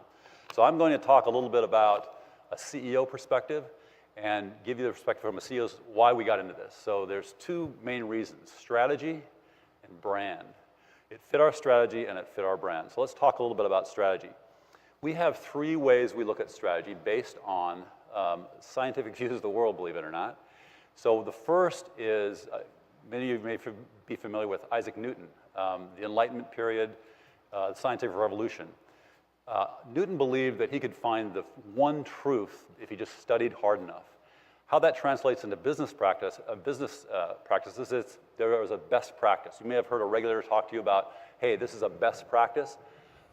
So I'm going to talk a little bit about a CEO perspective and give you the perspective from a CEO's why we got into this. So there's 2 main reasons, strategy and brand. It fit our strategy and it fit our brand. So let's talk a little bit about strategy. We have 3 ways we look at strategy based on scientific views of the world, believe it or not. So the first is, many of you may be familiar with Isaac Newton, the Enlightenment period, the scientific revolution. Newton believed that he could find the one truth if he just studied hard enough. How that translates into business practices is there is a best practice. You may have heard a regulator talk to you about, hey, this is a best practice.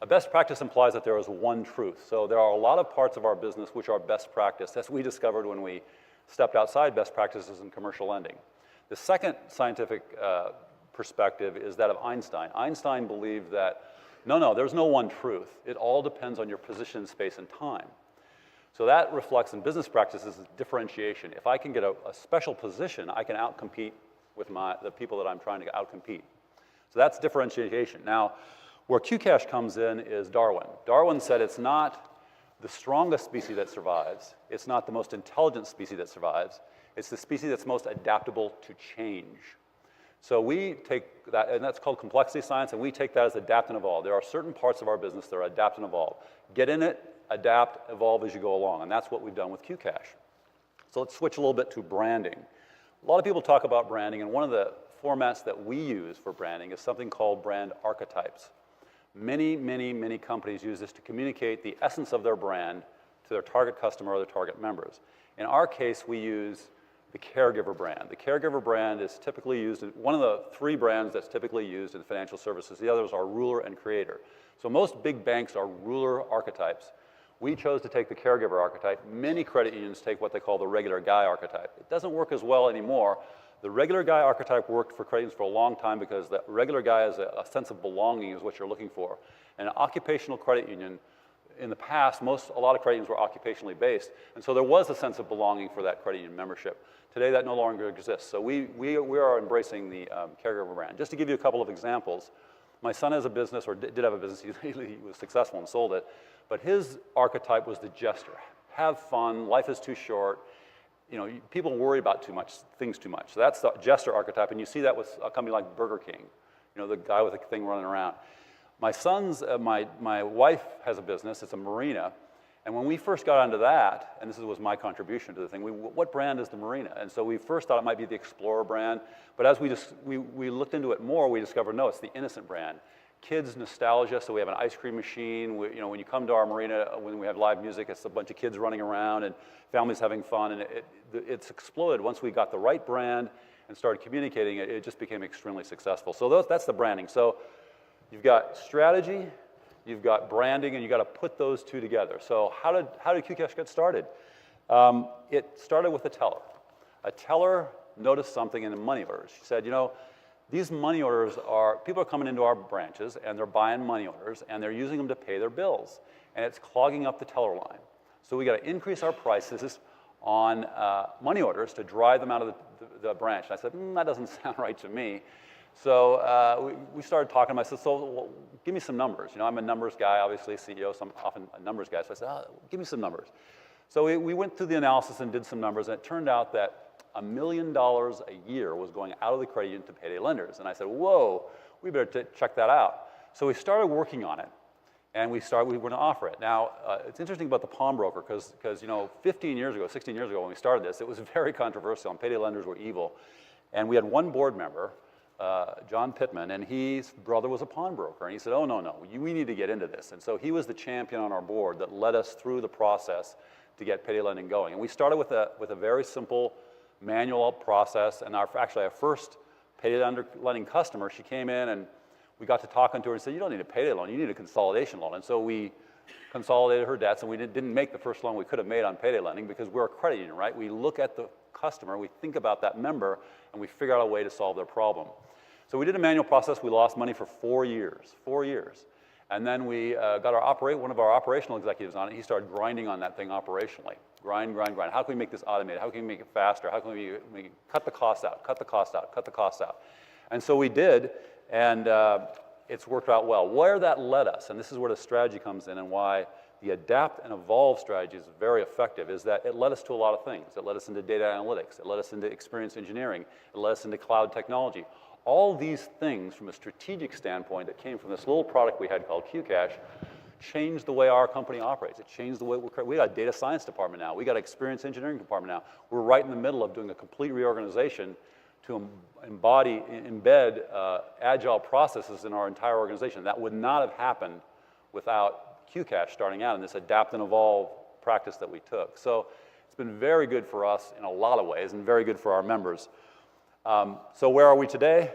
A best practice implies that there is one truth. So there are a lot of parts of our business which are best practice, as we discovered when we stepped outside best practices in commercial lending. The second scientific perspective is that of Einstein. Einstein believed that no, there's no one truth. It all depends on your position in space and time. So that reflects in business practices as differentiation. If I can get a special position, I can outcompete with the people that I'm trying to outcompete. So that's differentiation. Now, where QCash comes in is Darwin. Darwin said it's not the strongest species that survives. It's not the most intelligent species that survives. It's the species that's most adaptable to change. So we take that, and that's called complexity science, and we take that as adapt and evolve. There are certain parts of our business that are adapt and evolve. Get in it, adapt, evolve as you go along, and that's what we've done with QCash. So let's switch a little bit to branding. A lot of people talk about branding, and one of the formats that we use for branding is something called brand archetypes. Many companies use this to communicate the essence of their brand to their target customer or their target members. In our case, we use the caregiver brand. The caregiver brand is typically used, one of the 3 brands that's typically used in financial services. The others are ruler and creator. So most big banks are ruler archetypes. We chose to take the caregiver archetype. Many credit unions take what they call the regular guy archetype. It doesn't work as well anymore. The regular guy archetype worked for credit unions for a long time because the regular guy is a sense of belonging is what you're looking for. And an occupational credit union in the past, a lot of credit unions were occupationally based, and so there was a sense of belonging for that credit union membership. Today, that no longer exists. So we are embracing the caregiver brand. Just to give you a couple of examples, my son has a business, or did have a business. He was successful and sold it, but his archetype was the jester. Have fun. Life is too short. You know, people worry about things too much. So that's the jester archetype, and you see that with a company like Burger King. You know, the guy with the thing running around. My son's, my wife has a business. It's a marina. And when we first got onto that, and this was my contribution to the thing, what brand is the marina? And so we first thought it might be the Explorer brand, but as we looked into it more, we discovered, no, it's the Innocent brand. Kids nostalgia, so we have an ice cream machine. You know, when you come to our marina, when we have live music, it's a bunch of kids running around and families having fun, and it's exploded. Once we got the right brand and started communicating it, it just became extremely successful. So that's the branding. So you've got strategy, you've got branding, and you've got to put those two together. So how did QCash get started? It started with a teller. A teller noticed something in the money orders. She said, you know, these money orders people are coming into our branches, and they're buying money orders, and they're using them to pay their bills, and it's clogging up the teller line. So we got to increase our prices on money orders to drive them out of the branch. And I said, that doesn't sound right to me. So we started talking. I said, so give me some numbers. You know, I'm a numbers guy, obviously, CEO, so I'm often a numbers guy. So I said, give me some numbers. So we went through the analysis and did some numbers, and it turned out that $1 million a year was going out of the credit union to payday lenders. And I said, whoa, we better check that out. So we started working on it, and we were going to offer it. Now, it's interesting about the pawnbroker, because you know, 16 years ago, when we started this, it was very controversial, and payday lenders were evil. And we had one board member, John Pittman, and his brother was a pawnbroker, and he said, oh, no, we need to get into this. And so he was the champion on our board that led us through the process to get payday lending going. And we started with a very simple manual process, and actually our first payday lending customer, she came in and we got to talking to her and said, you don't need a payday loan, you need a consolidation loan. And so we consolidated her debts, and we didn't make the first loan we could have made on payday lending because we're a credit union, right? We look at the customer, we think about that member, and we figure out a way to solve their problem. So we did a manual process. We lost money for 4 years. And then we got one of our operational executives on it. He started grinding on that thing operationally. Grind. How can we make this automated? How can we make it faster? How can we cut the costs out? And so we did, and it's worked out well. Where that led us, and this is where the strategy comes in and why the adapt and evolve strategy is very effective, is that it led us to a lot of things. It led us into data analytics. It led us into experience engineering. It led us into cloud technology. All these things from a strategic standpoint that came from this little product we had called QCash changed the way our company operates. It changed the way we got a data science department now. We got an experience engineering department now. We're right in the middle of doing a complete reorganization to embed agile processes in our entire organization. That would not have happened without QCash starting out in this adapt and evolve practice that we took. So it's been very good for us in a lot of ways and very good for our members. So where are we today?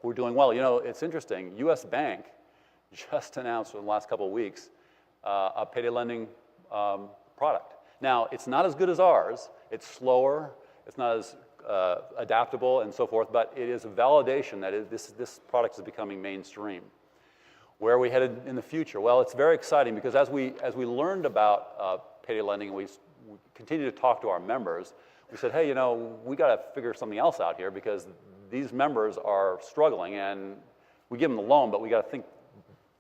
We're doing well. You know, it's interesting. U.S. Bank just announced in the last couple of weeks a payday lending product. Now, it's not as good as ours. It's slower. It's not as adaptable and so forth, but it is a validation that this product is becoming mainstream. Where are we headed in the future? Well, it's very exciting because as we learned about payday lending, we continue to talk to our members. We said, hey, you know, we got to figure something else out here because these members are struggling, and we give them the loan, but we got to think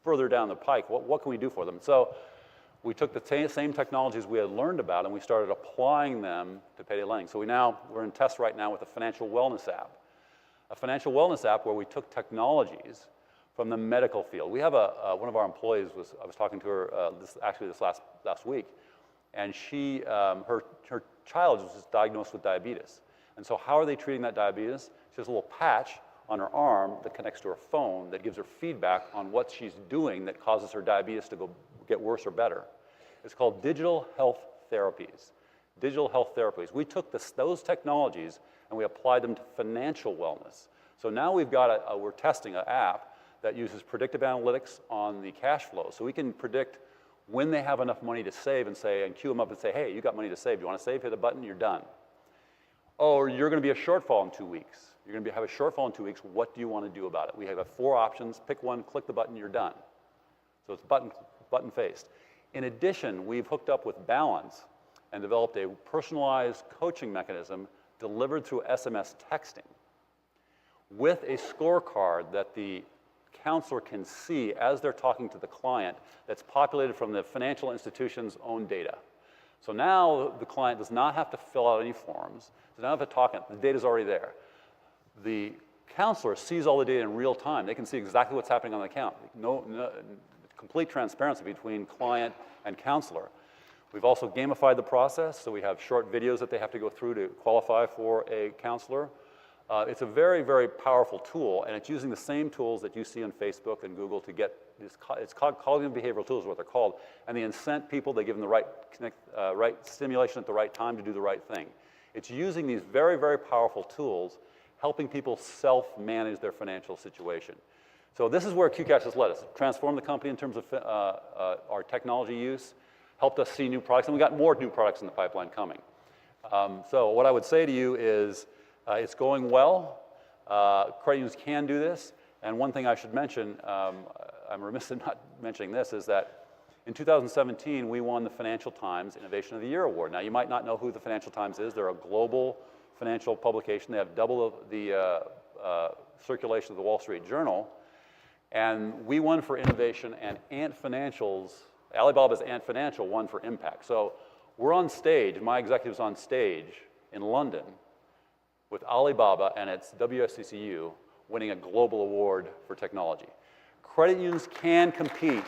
further down the pike. What can we do for them? So we took the same technologies we had learned about, and we started applying them to payday lending. So we're in test right now with a financial wellness app. A financial wellness app where we took technologies from the medical field. We have one of our employees I was talking to her this last week, and her child was just diagnosed with diabetes. And so how are they treating that diabetes? She has a little patch on her arm that connects to her phone that gives her feedback on what she's doing that causes her diabetes to get worse or better. It's called digital health therapies. Digital health therapies. We took those technologies and we applied them to financial wellness. So now we're testing an app that uses predictive analytics on the cash flow. So we can predict when they have enough money to save and queue them up and say, hey, you got money to save. Do you want to save? Hit a button, you're done. Or you're going to be a shortfall in 2 weeks. You're going to have a shortfall in 2 weeks. What do you want to do about it? We have 4 options. Pick one, click the button, you're done. So it's button-faced. In addition, we've hooked up with Balance and developed a personalized coaching mechanism delivered through SMS texting with a scorecard that the counselor can see as they're talking to the client that's populated from the financial institution's own data. So now the client does not have to fill out any forms, does not have to talk, the data's already there. The counselor sees all the data in real time. They can see exactly what's happening on the account. Complete transparency between client and counselor. We've also gamified the process, so we have short videos that they have to go through to qualify for a counselor. It's a very, very powerful tool, and it's using the same tools that you see on Facebook and Google to get this. It's called cognitive behavioral tools, is what they're called, and they incent people. They give them the right stimulation at the right time to do the right thing. It's using these very, very powerful tools, helping people self-manage their financial situation. So this is where QCash has led us. Transformed the company in terms of our technology use, helped us see new products, and we got more new products in the pipeline coming. So what I would say to you is it's going well. Credit unions can do this. And one thing I should mention, I'm remiss in not mentioning this, is that in 2017, we won the Financial Times Innovation of the Year Award. Now, you might not know who the Financial Times is. They're a global financial publication. They have double the circulation of the Wall Street Journal. And we won for innovation, and Alibaba's Ant Financial won for impact. So we're on stage, my executive's on stage in London with Alibaba and its WSCCU winning a global award for technology. Credit unions can compete.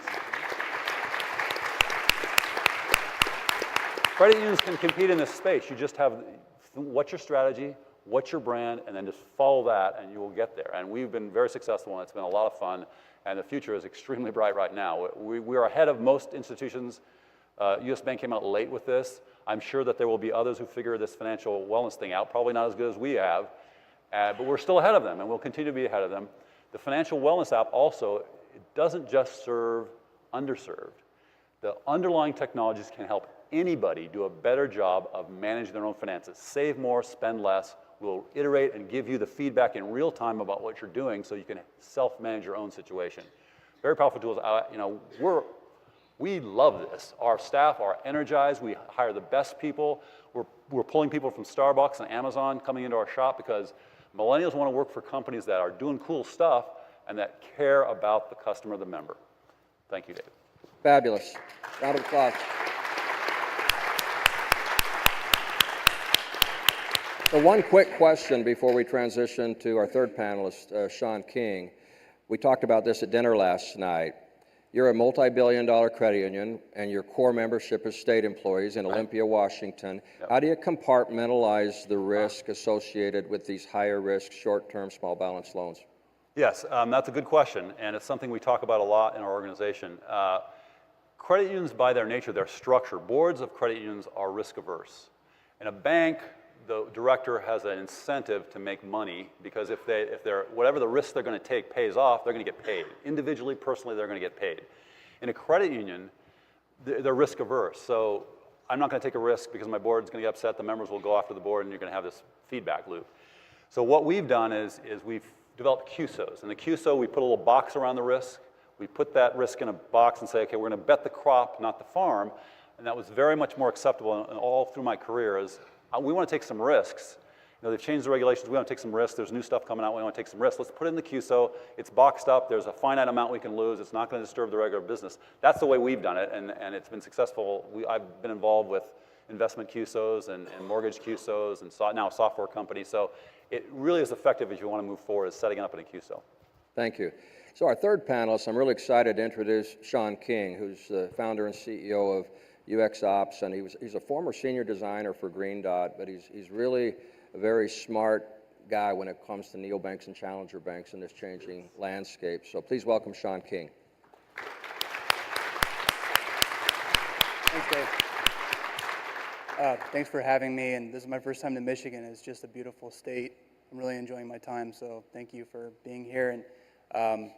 Credit unions can compete in this space. You just have, what's your strategy, what's your brand, and then just follow that and you will get there. And we've been very successful and it's been a lot of fun, and the future is extremely bright right now. We are ahead of most institutions. US Bank came out late with this. I'm sure that there will be others who figure this financial wellness thing out, probably not as good as we have, but we're still ahead of them and we'll continue to be ahead of them. The financial wellness app also, it doesn't just serve underserved. The underlying technologies can help anybody do a better job of managing their own finances. Save more, spend less. We'll iterate and give you the feedback in real time about what you're doing so you can self-manage your own situation. Very powerful tools. We love this. Our staff are energized. We hire the best people. We're pulling people from Starbucks and Amazon coming into our shop because millennials want to work for companies that are doing cool stuff and that care about the customer, the member. Thank you, David. Fabulous. Round of applause. So one quick question before we transition to our third panelist, Sean King. We talked about this at dinner last night. You're a multi-billion-dollar credit union, and your core membership is state employees in Olympia, Washington. Yep. How do you compartmentalize the risk associated with these higher-risk, short-term, small balance loans? Yes, that's a good question, and it's something we talk about a lot in our organization. Credit unions, by their nature, their structure, boards of credit unions are risk-averse. In a bank, the director has an incentive to make money because if they're whatever the risk they're going to take pays off, they're going to get paid. Individually, personally, they're going to get paid. In a credit union, they're risk averse. So I'm not going to take a risk because my board's going to get upset. The members will go after the board, and you're going to have this feedback loop. So what we've done is we've developed QSOs. In the QSO, we put a little box around the risk. We put that risk in a box and say, okay, we're going to bet the crop, not the farm. And that was very much more acceptable and all through my career is we want to take some risks. You know, they've changed the regulations. We want to take some risks. There's new stuff coming out. We want to take some risks. Let's put it in the QSO. It's boxed up. There's a finite amount we can lose. It's not going to disturb the regular business. That's the way we've done it, and it's been successful. I've been involved with investment QSOs and mortgage QSOs and now a software company. So it really is effective if you want to move forward as setting it up in a QSO. Thank you. So our third panelist, I'm really excited to introduce Sean King, who's the founder and CEO of UX Ops, and he's a former senior designer for Green Dot, but he's really a very smart guy when it comes to neobanks and challenger banks in this changing landscape. So please welcome Sean King. Thanks, Dave. Thanks for having me, and this is my first time to Michigan. It's just a beautiful state. I'm really enjoying my time, so thank you for being here. And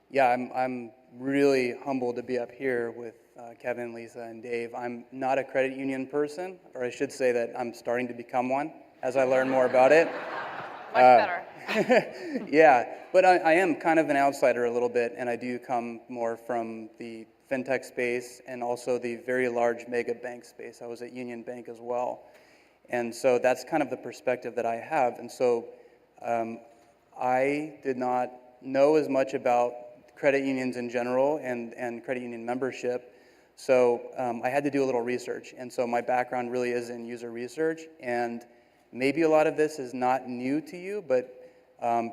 yeah, I'm really humbled to be up here with Kevin, Lisa, and Dave. I'm not a credit union person, or I should say that I'm starting to become one as I learn more about it. Much better. Yeah, but I am kind of an outsider a little bit, and I do come more from the fintech space and also the very large mega bank space. I was at Union Bank as well. And so that's kind of the perspective that I have. And so I did not know as much about credit unions in general and credit union membership. So I had to do a little research. And so my background really is in user research. And maybe a lot of this is not new to you, but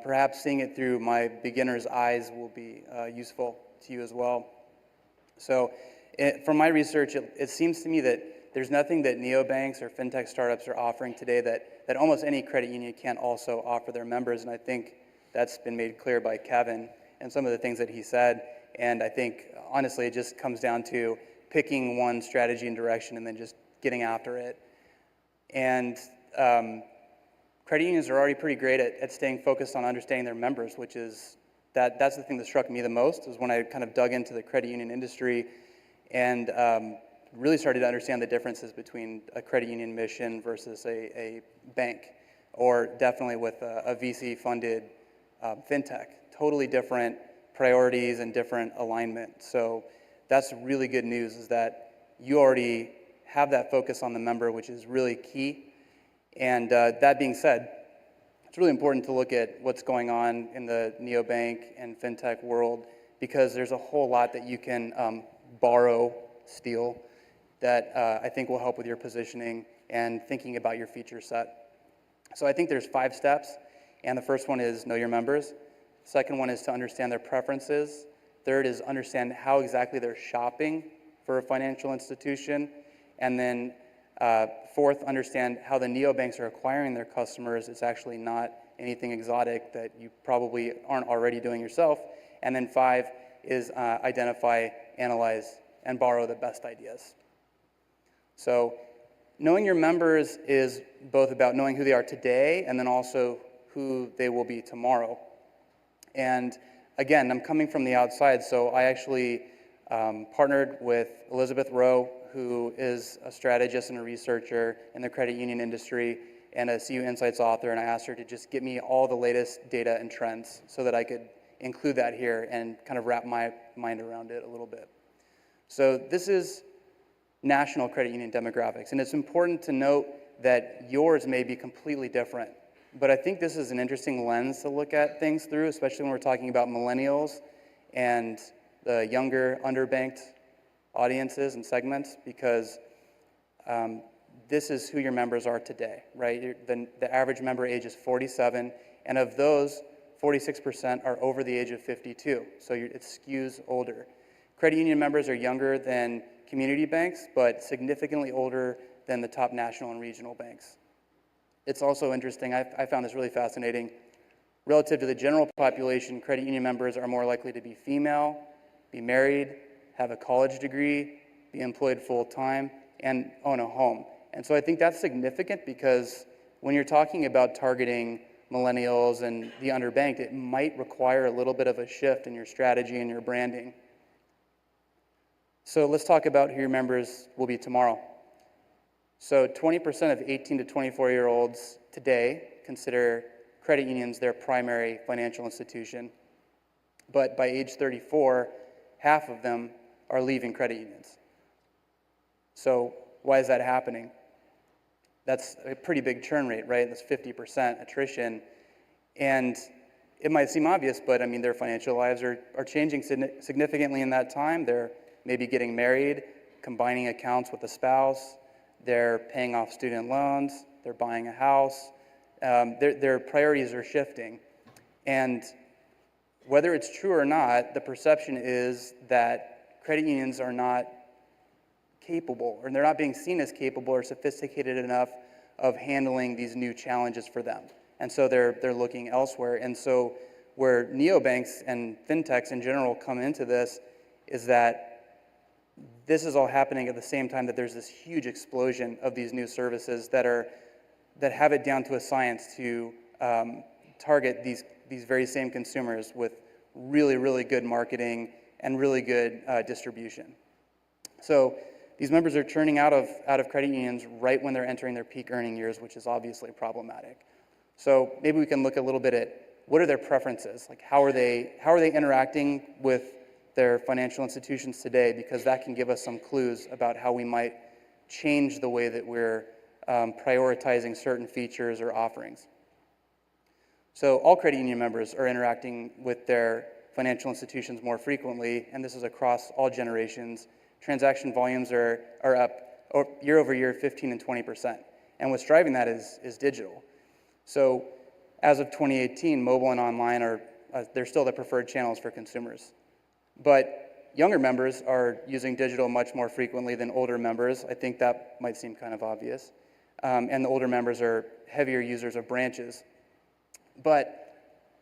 perhaps seeing it through my beginner's eyes will be useful to you as well. So from my research, it seems to me that there's nothing that neobanks or fintech startups are offering today that almost any credit union can't also offer their members. And I think that's been made clear by Kevin and some of the things that he said. And I think, honestly, it just comes down to picking one strategy and direction and then just getting after it. And credit unions are already pretty great at staying focused on understanding their members, which is, that's the thing that struck me the most, is when I kind of dug into the credit union industry and really started to understand the differences between a credit union mission versus a bank, or definitely with a VC-funded fintech. Totally different priorities and different alignment. So that's really good news, is that you already have that focus on the member, which is really key. And that being said, it's really important to look at what's going on in the neobank and fintech world, because there's a whole lot that you can steal, that I think will help with your positioning and thinking about your feature set. So I think there's 5 steps, and the first one is know your members. Second one is to understand their preferences. Third is understand how exactly they're shopping for a financial institution. And then fourth, understand how the neobanks are acquiring their customers. It's actually not anything exotic that you probably aren't already doing yourself. And then 5 is identify, analyze, and borrow the best ideas. So knowing your members is both about knowing who they are today and then also who they will be tomorrow. And again, I'm coming from the outside, so I actually partnered with Elizabeth Rowe, who is a strategist and a researcher in the credit union industry and a CU Insights author, and I asked her to just get me all the latest data and trends so that I could include that here and kind of wrap my mind around it a little bit. So this is national credit union demographics, and it's important to note that yours may be completely different. But I think this is an interesting lens to look at things through, especially when we're talking about millennials and the younger, underbanked audiences and segments, because this is who your members are today, right? The average member age is 47, and of those, 46% are over the age of 52, so it skews older. Credit union members are younger than community banks, but significantly older than the top national and regional banks. It's also interesting, I found this really fascinating. Relative to the general population, credit union members are more likely to be female, be married, have a college degree, be employed full-time, and own a home. And so I think that's significant, because when you're talking about targeting millennials and the underbanked, it might require a little bit of a shift in your strategy and your branding. So let's talk about who your members will be tomorrow. So 20% of 18 to 24-year-olds today consider credit unions their primary financial institution. But by age 34, half of them are leaving credit unions. So why is that happening? That's a pretty big churn rate, right? That's 50% attrition. And it might seem obvious, but I mean, their financial lives are changing significantly in that time. They're maybe getting married, combining accounts with a spouse, they're paying off student loans, they're buying a house. Their priorities are shifting. And whether it's true or not, the perception is that credit unions are not capable, or they're not being seen as capable or sophisticated enough of handling these new challenges for them. And so they're looking elsewhere. And so where neobanks and fintechs in general come into this is that this is all happening at the same time that there's this huge explosion of these new services that have it down to a science to target these very same consumers with really, really good marketing and really good distribution. So these members are churning out of credit unions right when they're entering their peak earning years, which is obviously problematic. So maybe we can look a little bit at what are their preferences? Like how are they interacting with their financial institutions today? Because that can give us some clues about how we might change the way that we're prioritizing certain features or offerings. So all credit union members are interacting with their financial institutions more frequently, and this is across all generations. Transaction volumes are up year over year 15 and 20%. And what's driving that is digital. So as of 2018, mobile and online are they're still the preferred channels for consumers. But younger members are using digital much more frequently than older members. I think that might seem kind of obvious. And the older members are heavier users of branches. But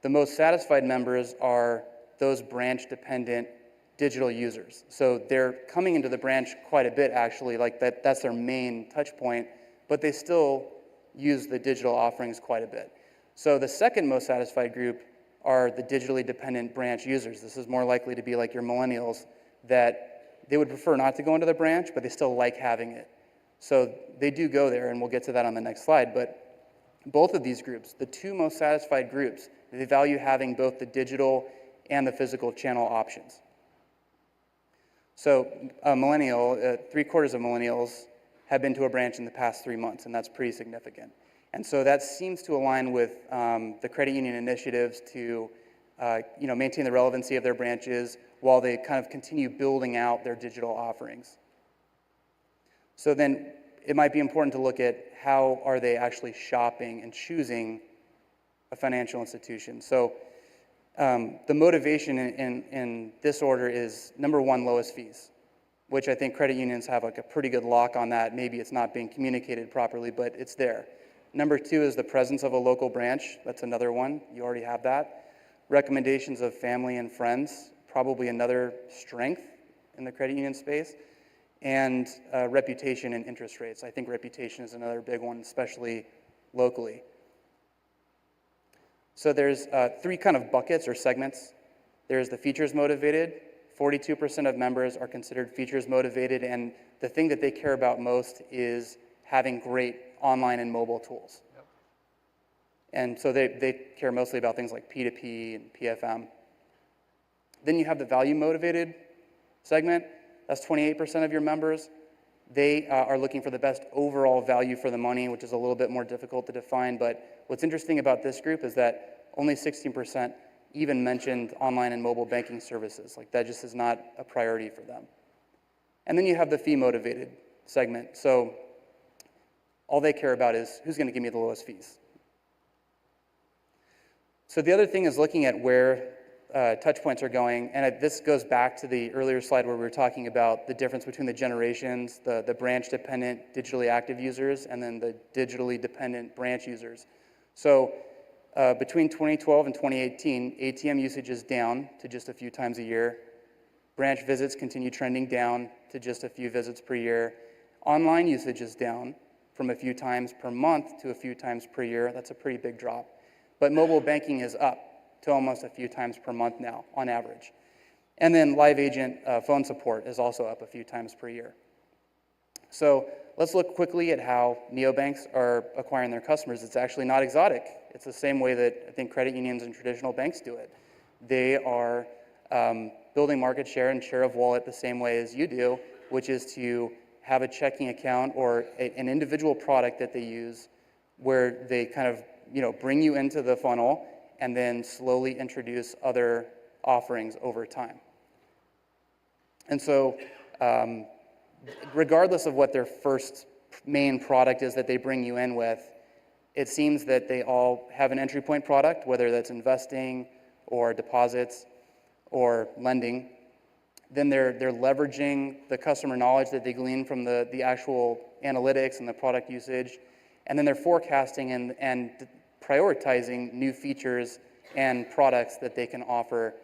the most satisfied members are those branch-dependent digital users. So they're coming into the branch quite a bit, actually, like that's their main touch point, but they still use the digital offerings quite a bit. So the second most satisfied group are the digitally dependent branch users. This is more likely to be like your millennials, that they would prefer not to go into the branch, but they still like having it. So they do go there, and we'll get to that on the next slide, but both of these groups, the two most satisfied groups, they value having both the digital and the physical channel options. So a millennial, 3/4 of millennials have been to a branch in the past 3 months, and that's pretty significant. And so that seems to align with the credit union initiatives to maintain the relevancy of their branches while they kind of continue building out their digital offerings. So then it might be important to look at how are they actually shopping and choosing a financial institution. So the motivation in this order is, number one, lowest fees, which I think credit unions have like a pretty good lock on that. Maybe it's not being communicated properly, but it's there. Number two is the presence of a local branch. That's another one. You already have that. Recommendations of family and friends, probably another strength in the credit union space. And reputation and interest rates. I think reputation is another big one, especially locally. So there's three kind of buckets or segments. There's the features motivated. 42% of members are considered features motivated, and the thing that they care about most is having great online and mobile tools. Yep. And so they care mostly about things like P2P and PFM. Then you have the value motivated segment. That's 28% of your members. They are looking for the best overall value for the money, which is a little bit more difficult to define. But what's interesting about this group is that only 16% even mentioned online and mobile banking services. Like that just is not a priority for them. And then you have the fee motivated segment. So all they care about is who's going to give me the lowest fees. So the other thing is looking at where touch points are going, and this goes back to the earlier slide where we were talking about the difference between the generations, the branch-dependent, digitally active users, and then the digitally dependent branch users. So between 2012 and 2018, ATM usage is down to just a few times a year. Branch visits continue trending down to just a few visits per year. Online usage is down from a few times per month to a few times per year. That's a pretty big drop. But mobile banking is up to almost a few times per month now, on average. And then live agent phone support is also up a few times per year. So let's look quickly at how neobanks are acquiring their customers. It's actually not exotic. It's the same way that I think credit unions and traditional banks do it. They are building market share and share of wallet the same way as you do, which is to have a checking account or an individual product that they use where they kind of bring you into the funnel and then slowly introduce other offerings over time. And so regardless of what their first main product is that they bring you in with, it seems that they all have an entry point product, whether that's investing or deposits or lending. Then they're leveraging the customer knowledge that they glean from the actual analytics and the product usage. And then they're forecasting and prioritizing new features and products that they can offer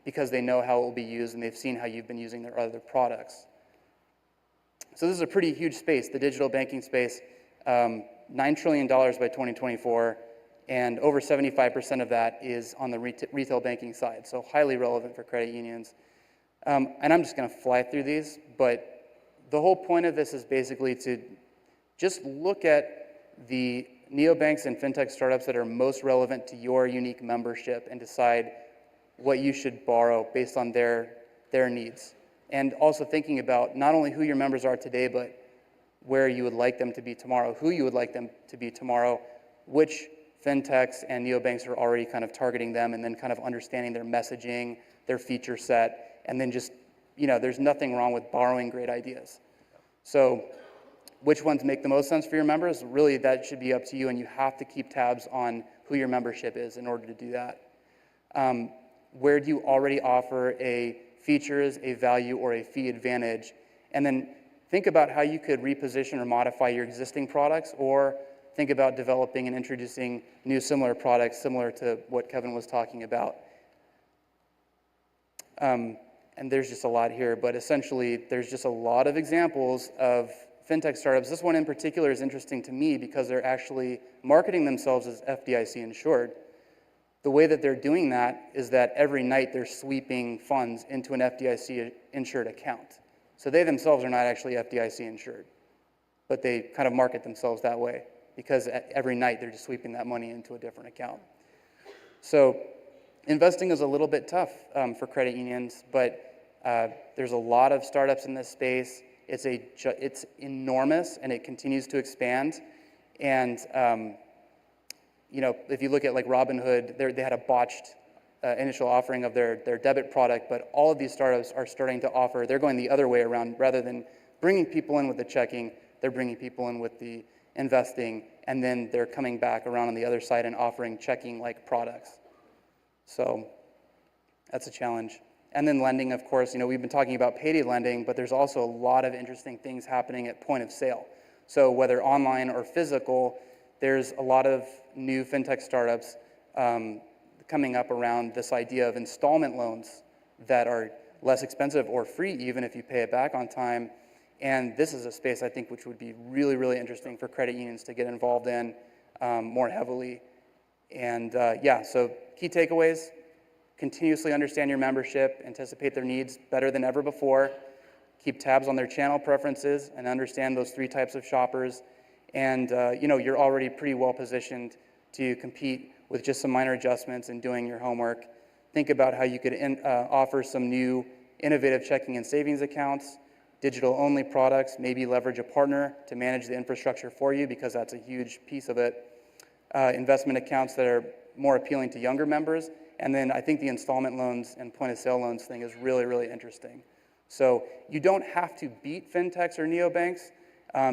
because they know how it will be used and they've seen how you've been using their other products. So this is a pretty huge space, the digital banking space, $9 trillion by 2024, and over 75% of that is on the retail banking side, so highly relevant for credit unions. And I'm just going to fly through these, but the whole point of this is basically to just look at the neobanks and fintech startups that are most relevant to your unique membership and decide what you should borrow based on their needs. And also thinking about not only who your members are today, but where you would like them to be tomorrow, who you would like them to be tomorrow, which fintechs and neobanks are already kind of targeting them, and then kind of understanding their messaging, their feature set, and then just, there's nothing wrong with borrowing great ideas. So which ones make the most sense for your members? Really, that should be up to you, and you have to keep tabs on who your membership is in order to do that. Where do you already offer features, a value, or a fee advantage? And then think about how you could reposition or modify your existing products, or think about developing and introducing new similar products similar to what Kevin was talking about. And there's just a lot here, but essentially there's just a lot of examples of fintech startups. This one in particular is interesting to me because they're actually marketing themselves as FDIC insured. The way that they're doing that is that every night they're sweeping funds into an FDIC insured account. So they themselves are not actually FDIC insured, but they kind of market themselves that way because every night they're just sweeping that money into a different account. So investing is a little bit tough for credit unions, but there's a lot of startups in this space. It's enormous, and it continues to expand. And if you look at like Robinhood, they had a botched initial offering of their debit product, but all of these startups are starting to offer, they're going the other way around. Rather than bringing people in with the checking, they're bringing people in with the investing, and then they're coming back around on the other side and offering checking-like products. So that's a challenge. And then lending, of course, we've been talking about payday lending, but there's also a lot of interesting things happening at point of sale. So whether online or physical, there's a lot of new fintech startups coming up around this idea of installment loans that are less expensive or free even if you pay it back on time. And this is a space I think which would be really, really interesting for credit unions to get involved in more heavily. And so key takeaways: continuously understand your membership, anticipate their needs better than ever before, keep tabs on their channel preferences, and understand those 3 types of shoppers. And you're already pretty well positioned to compete with just some minor adjustments and doing your homework. Think about how you could offer some new innovative checking and savings accounts, digital-only products, maybe leverage a partner to manage the infrastructure for you because that's a huge piece of it. Investment accounts that are more appealing to younger members. And then I think the installment loans and point-of-sale loans thing is really, really interesting. So you don't have to beat fintechs or neobanks.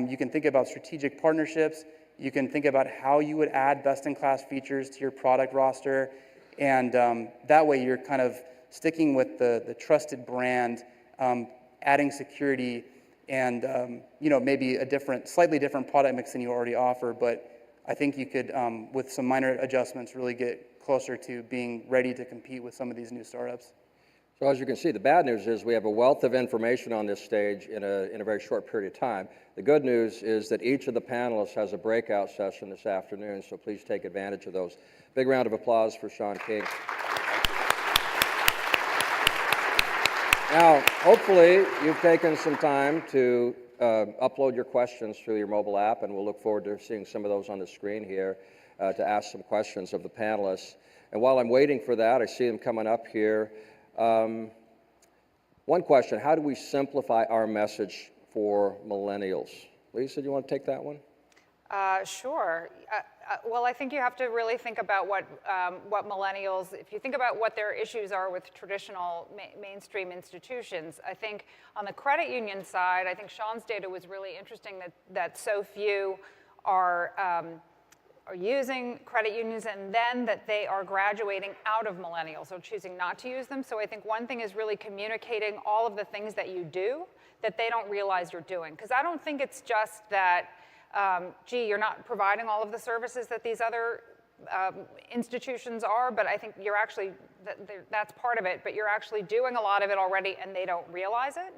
You can think about strategic partnerships. You can think about how you would add best-in-class features to your product roster. And that way you're kind of sticking with the trusted brand, adding security, and maybe a slightly different product mix than you already offer. But I think you could, with some minor adjustments, really get closer to being ready to compete with some of these new startups. So as you can see, the bad news is we have a wealth of information on this stage in a very short period of time. The good news is that each of the panelists has a breakout session this afternoon, so please take advantage of those. Big round of applause for Sean King. Now, hopefully you've taken some time to upload your questions through your mobile app, and we'll look forward to seeing some of those on the screen here to ask some questions of the panelists. And while I'm waiting for that, I see them coming up here. One question: how do we simplify our message for millennials? Lisa, do you want to take that one? Sure. Well, I think you have to really think about what millennials, if you think about what their issues are with traditional mainstream institutions. I think on the credit union side, I think Sean's data was really interesting that so few are using credit unions, and then that they are graduating out of millennials or choosing not to use them. So I think one thing is really communicating all of the things that you do that they don't realize you're doing. Because I don't think it's just that, you're not providing all of the services that these other institutions are, but I think you're actually, that's part of it, but you're actually doing a lot of it already and they don't realize it.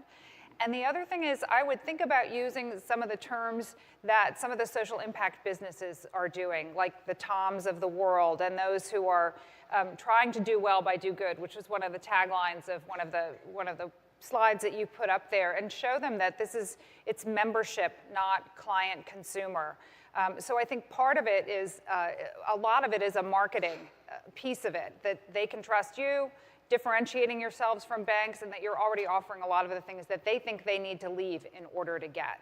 And the other thing is, I would think about using some of the terms that some of the social impact businesses are doing, like the Toms of the world and those who are trying to do well by do good, which is one of the taglines of one of the slides that you put up there, and show them that it's membership, not client consumer. So I think part of it is, a lot of it is a marketing piece of it, that they can trust you, differentiating yourselves from banks, and that you're already offering a lot of the things that they think they need to leave in order to get.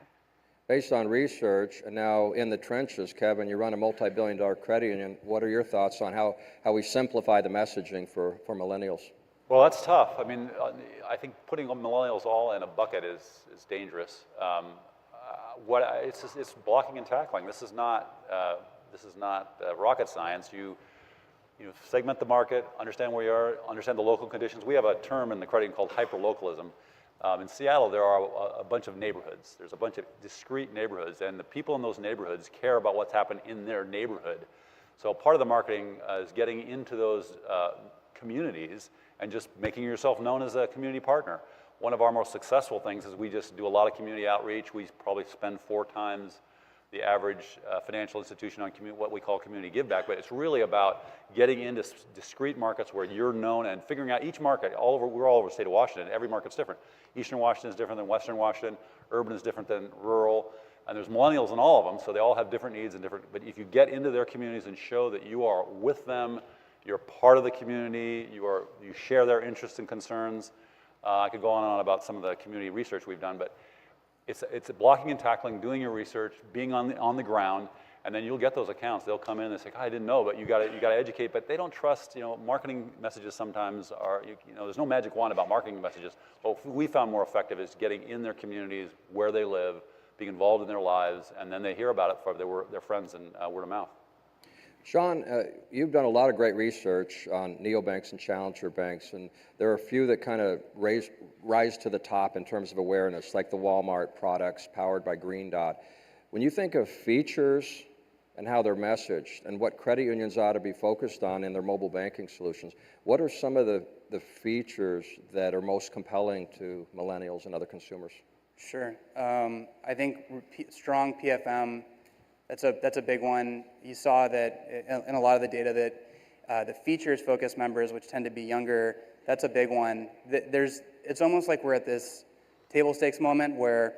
Based on research, and now in the trenches, Kevin, you run a multi-billion-dollar credit union. What are your thoughts on how we simplify the messaging for millennials? Well, that's tough. I mean, I think putting millennials all in a bucket is dangerous. It's blocking and tackling. This is not rocket science. You segment the market, understand where you are, understand the local conditions. We have a term in the credit union called hyperlocalism. In Seattle, there are a bunch of neighborhoods. There's a bunch of discrete neighborhoods, and the people in those neighborhoods care about what's happened in their neighborhood. So part of the marketing is getting into those communities and just making yourself known as a community partner. One of our most successful things is we just do a lot of community outreach. We probably spend 4 times the average financial institution on what we call community give back, but it's really about getting into discrete markets where you're known and figuring out each market. We're all over the state of Washington. Every market's different. Eastern Washington is different than Western Washington. Urban is different than rural. And there's millennials in all of them, so they all have different needs and different, but if you get into their communities and show that you are with them, you're part of the community, you share their interests and concerns. I could go on and on about some of the community research we've done, but it's blocking and tackling, doing your research, being on the ground, and then you'll get those accounts. They'll come in and say, I didn't know, but you got to educate. But they don't trust. Marketing messages sometimes are. There's no magic wand about marketing messages. What we found more effective is getting in their communities where they live, being involved in their lives, and then they hear about it from their friends and word of mouth. Sean, you've done a lot of great research on neobanks and challenger banks, and there are a few that kind of rise to the top in terms of awareness, like the Walmart products powered by Green Dot. When you think of features and how they're messaged and what credit unions ought to be focused on in their mobile banking solutions, what are some of the features that are most compelling to millennials and other consumers? Sure. I think strong PFM, that's a big one. You saw that in a lot of the data that the features-focused members, which tend to be younger, that's a big one. It's almost like we're at this table stakes moment where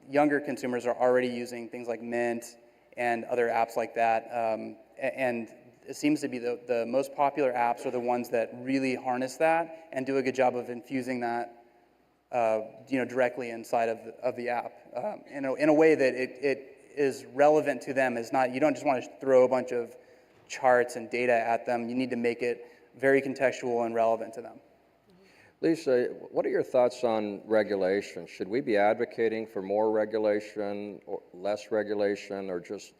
younger consumers are already using things like Mint and other apps like that. And it seems to be the most popular apps are the ones that really harness that and do a good job of infusing that directly inside of the app in a way that it is relevant to them. Is not, you don't just want to throw a bunch of charts and data at them. You need to make it very contextual and relevant to them. Lisa, what are your thoughts on regulation? Should we be advocating for more regulation or less regulation, or just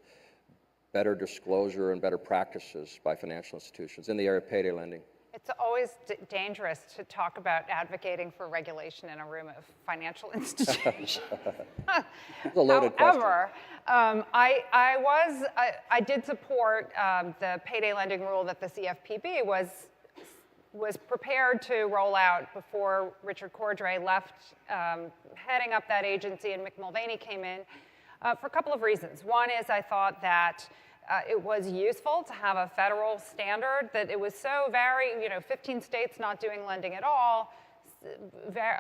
better disclosure and better practices by financial institutions in the area of payday lending? It's always dangerous to talk about advocating for regulation in a room of financial institutions. However, I did support the payday lending rule that the CFPB was prepared to roll out before Richard Cordray left heading up that agency and Mick Mulvaney came in for a couple of reasons. One is I thought that it was useful to have a federal standard, that it was so 15 states not doing lending at all,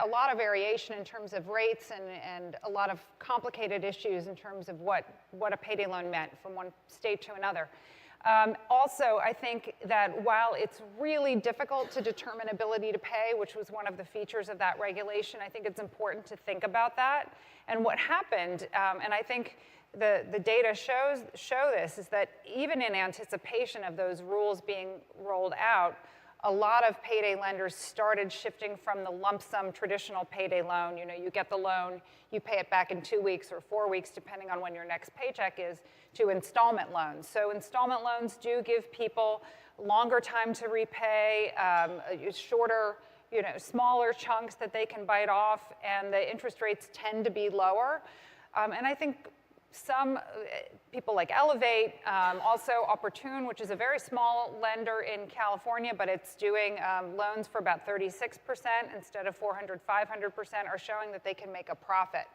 a lot of variation in terms of rates and a lot of complicated issues in terms of what a payday loan meant from one state to another. Also, I think that while it's really difficult to determine ability to pay, which was one of the features of that regulation, I think it's important to think about that. And what happened, and I think the data show this, is that even in anticipation of those rules being rolled out, a lot of payday lenders started shifting from the lump sum traditional payday loan. You get the loan, you pay it back in 2 weeks or 4 weeks, depending on when your next paycheck is, to installment loans. So installment loans do give people longer time to repay, shorter, smaller chunks that they can bite off, and the interest rates tend to be lower. And I think some people like Elevate, also Opportune, which is a very small lender in California, but it's doing loans for about 36% instead of 400, 500%, are showing that they can make a profit.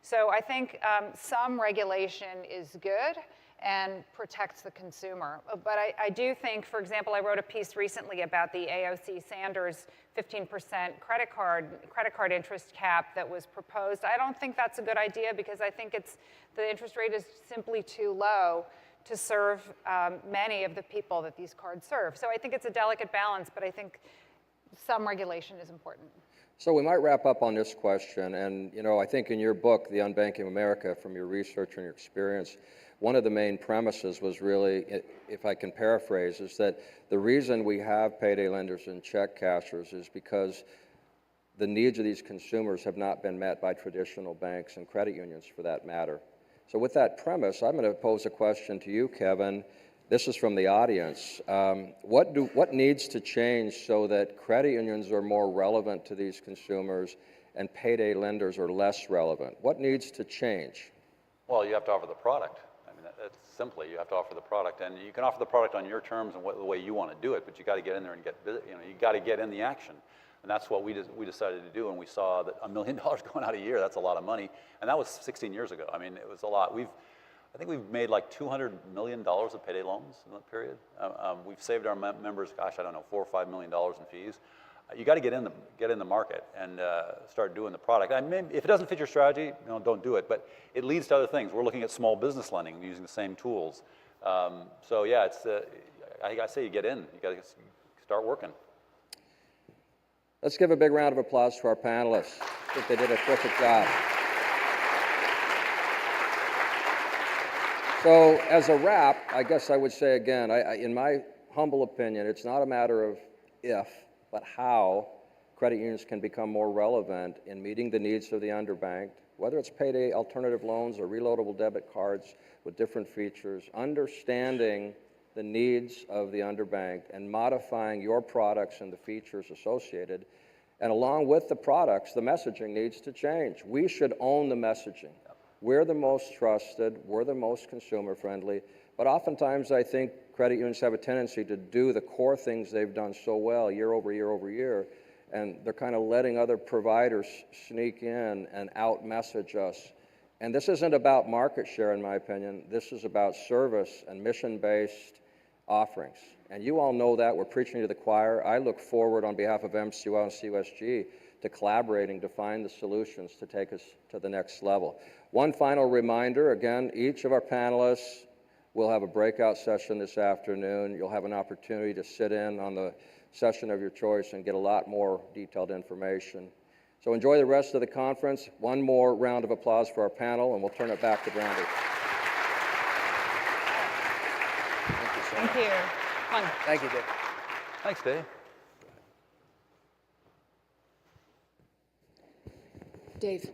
So I think some regulation is good, and protects the consumer. But I do think, for example, I wrote a piece recently about the AOC Sanders 15% credit card interest cap that was proposed. I don't think that's a good idea because I think the interest rate is simply too low to serve many of the people that these cards serve. So I think it's a delicate balance, but I think some regulation is important. So we might wrap up on this question, and I think in your book, The Unbanking America, from your research and your experience, one of the main premises was really, if I can paraphrase, is that the reason we have payday lenders and check cashers is because the needs of these consumers have not been met by traditional banks and credit unions, for that matter. So with that premise, I'm going to pose a question to you, Kevin. This is from the audience. What needs to change so that credit unions are more relevant to these consumers and payday lenders are less relevant? What needs to change? Well, you have to offer the product. I mean, that's simply, you have to offer the product, and you can offer the product on your terms and the way you want to do it, but you got to get in there and you got to get in the action. And that's what we decided to do, and we saw that $1 million going out a year, that's a lot of money. And that was 16 years ago. I mean, it was a lot. I think we've made like $200 million of payday loans in that period. We've saved our members, gosh, I don't know, $4 or $5 million in fees. You got to get in the market and start doing the product. I mean, if it doesn't fit your strategy, don't do it. But it leads to other things. We're looking at small business lending using the same tools. So yeah, I say you get in. You got to start working. Let's give a big round of applause to our panelists. I think they did a terrific job. So as a wrap, I guess I would say again, in my humble opinion, it's not a matter of if, but how credit unions can become more relevant in meeting the needs of the underbanked, whether it's payday alternative loans or reloadable debit cards with different features, understanding the needs of the underbanked and modifying your products and the features associated. And along with the products, the messaging needs to change. We should own the messaging. We're the most trusted, we're the most consumer friendly, but oftentimes I think credit unions have a tendency to do the core things they've done so well year over year over year, and they're kind of letting other providers sneak in and out-message us. And this isn't about market share, in my opinion. This is about service and mission-based offerings. And you all know that. We're preaching to the choir. I look forward on behalf of MCUL and CUSG to collaborating to find the solutions to take us to the next level. One final reminder, again, each of our panelists will have a breakout session this afternoon. You'll have an opportunity to sit in on the session of your choice and get a lot more detailed information. So enjoy the rest of the conference. One more round of applause for our panel, and we'll turn it back to Brandy. Thank you so much. Thank you. Fun. Thank you, Dave. Thanks, Dave. Dave.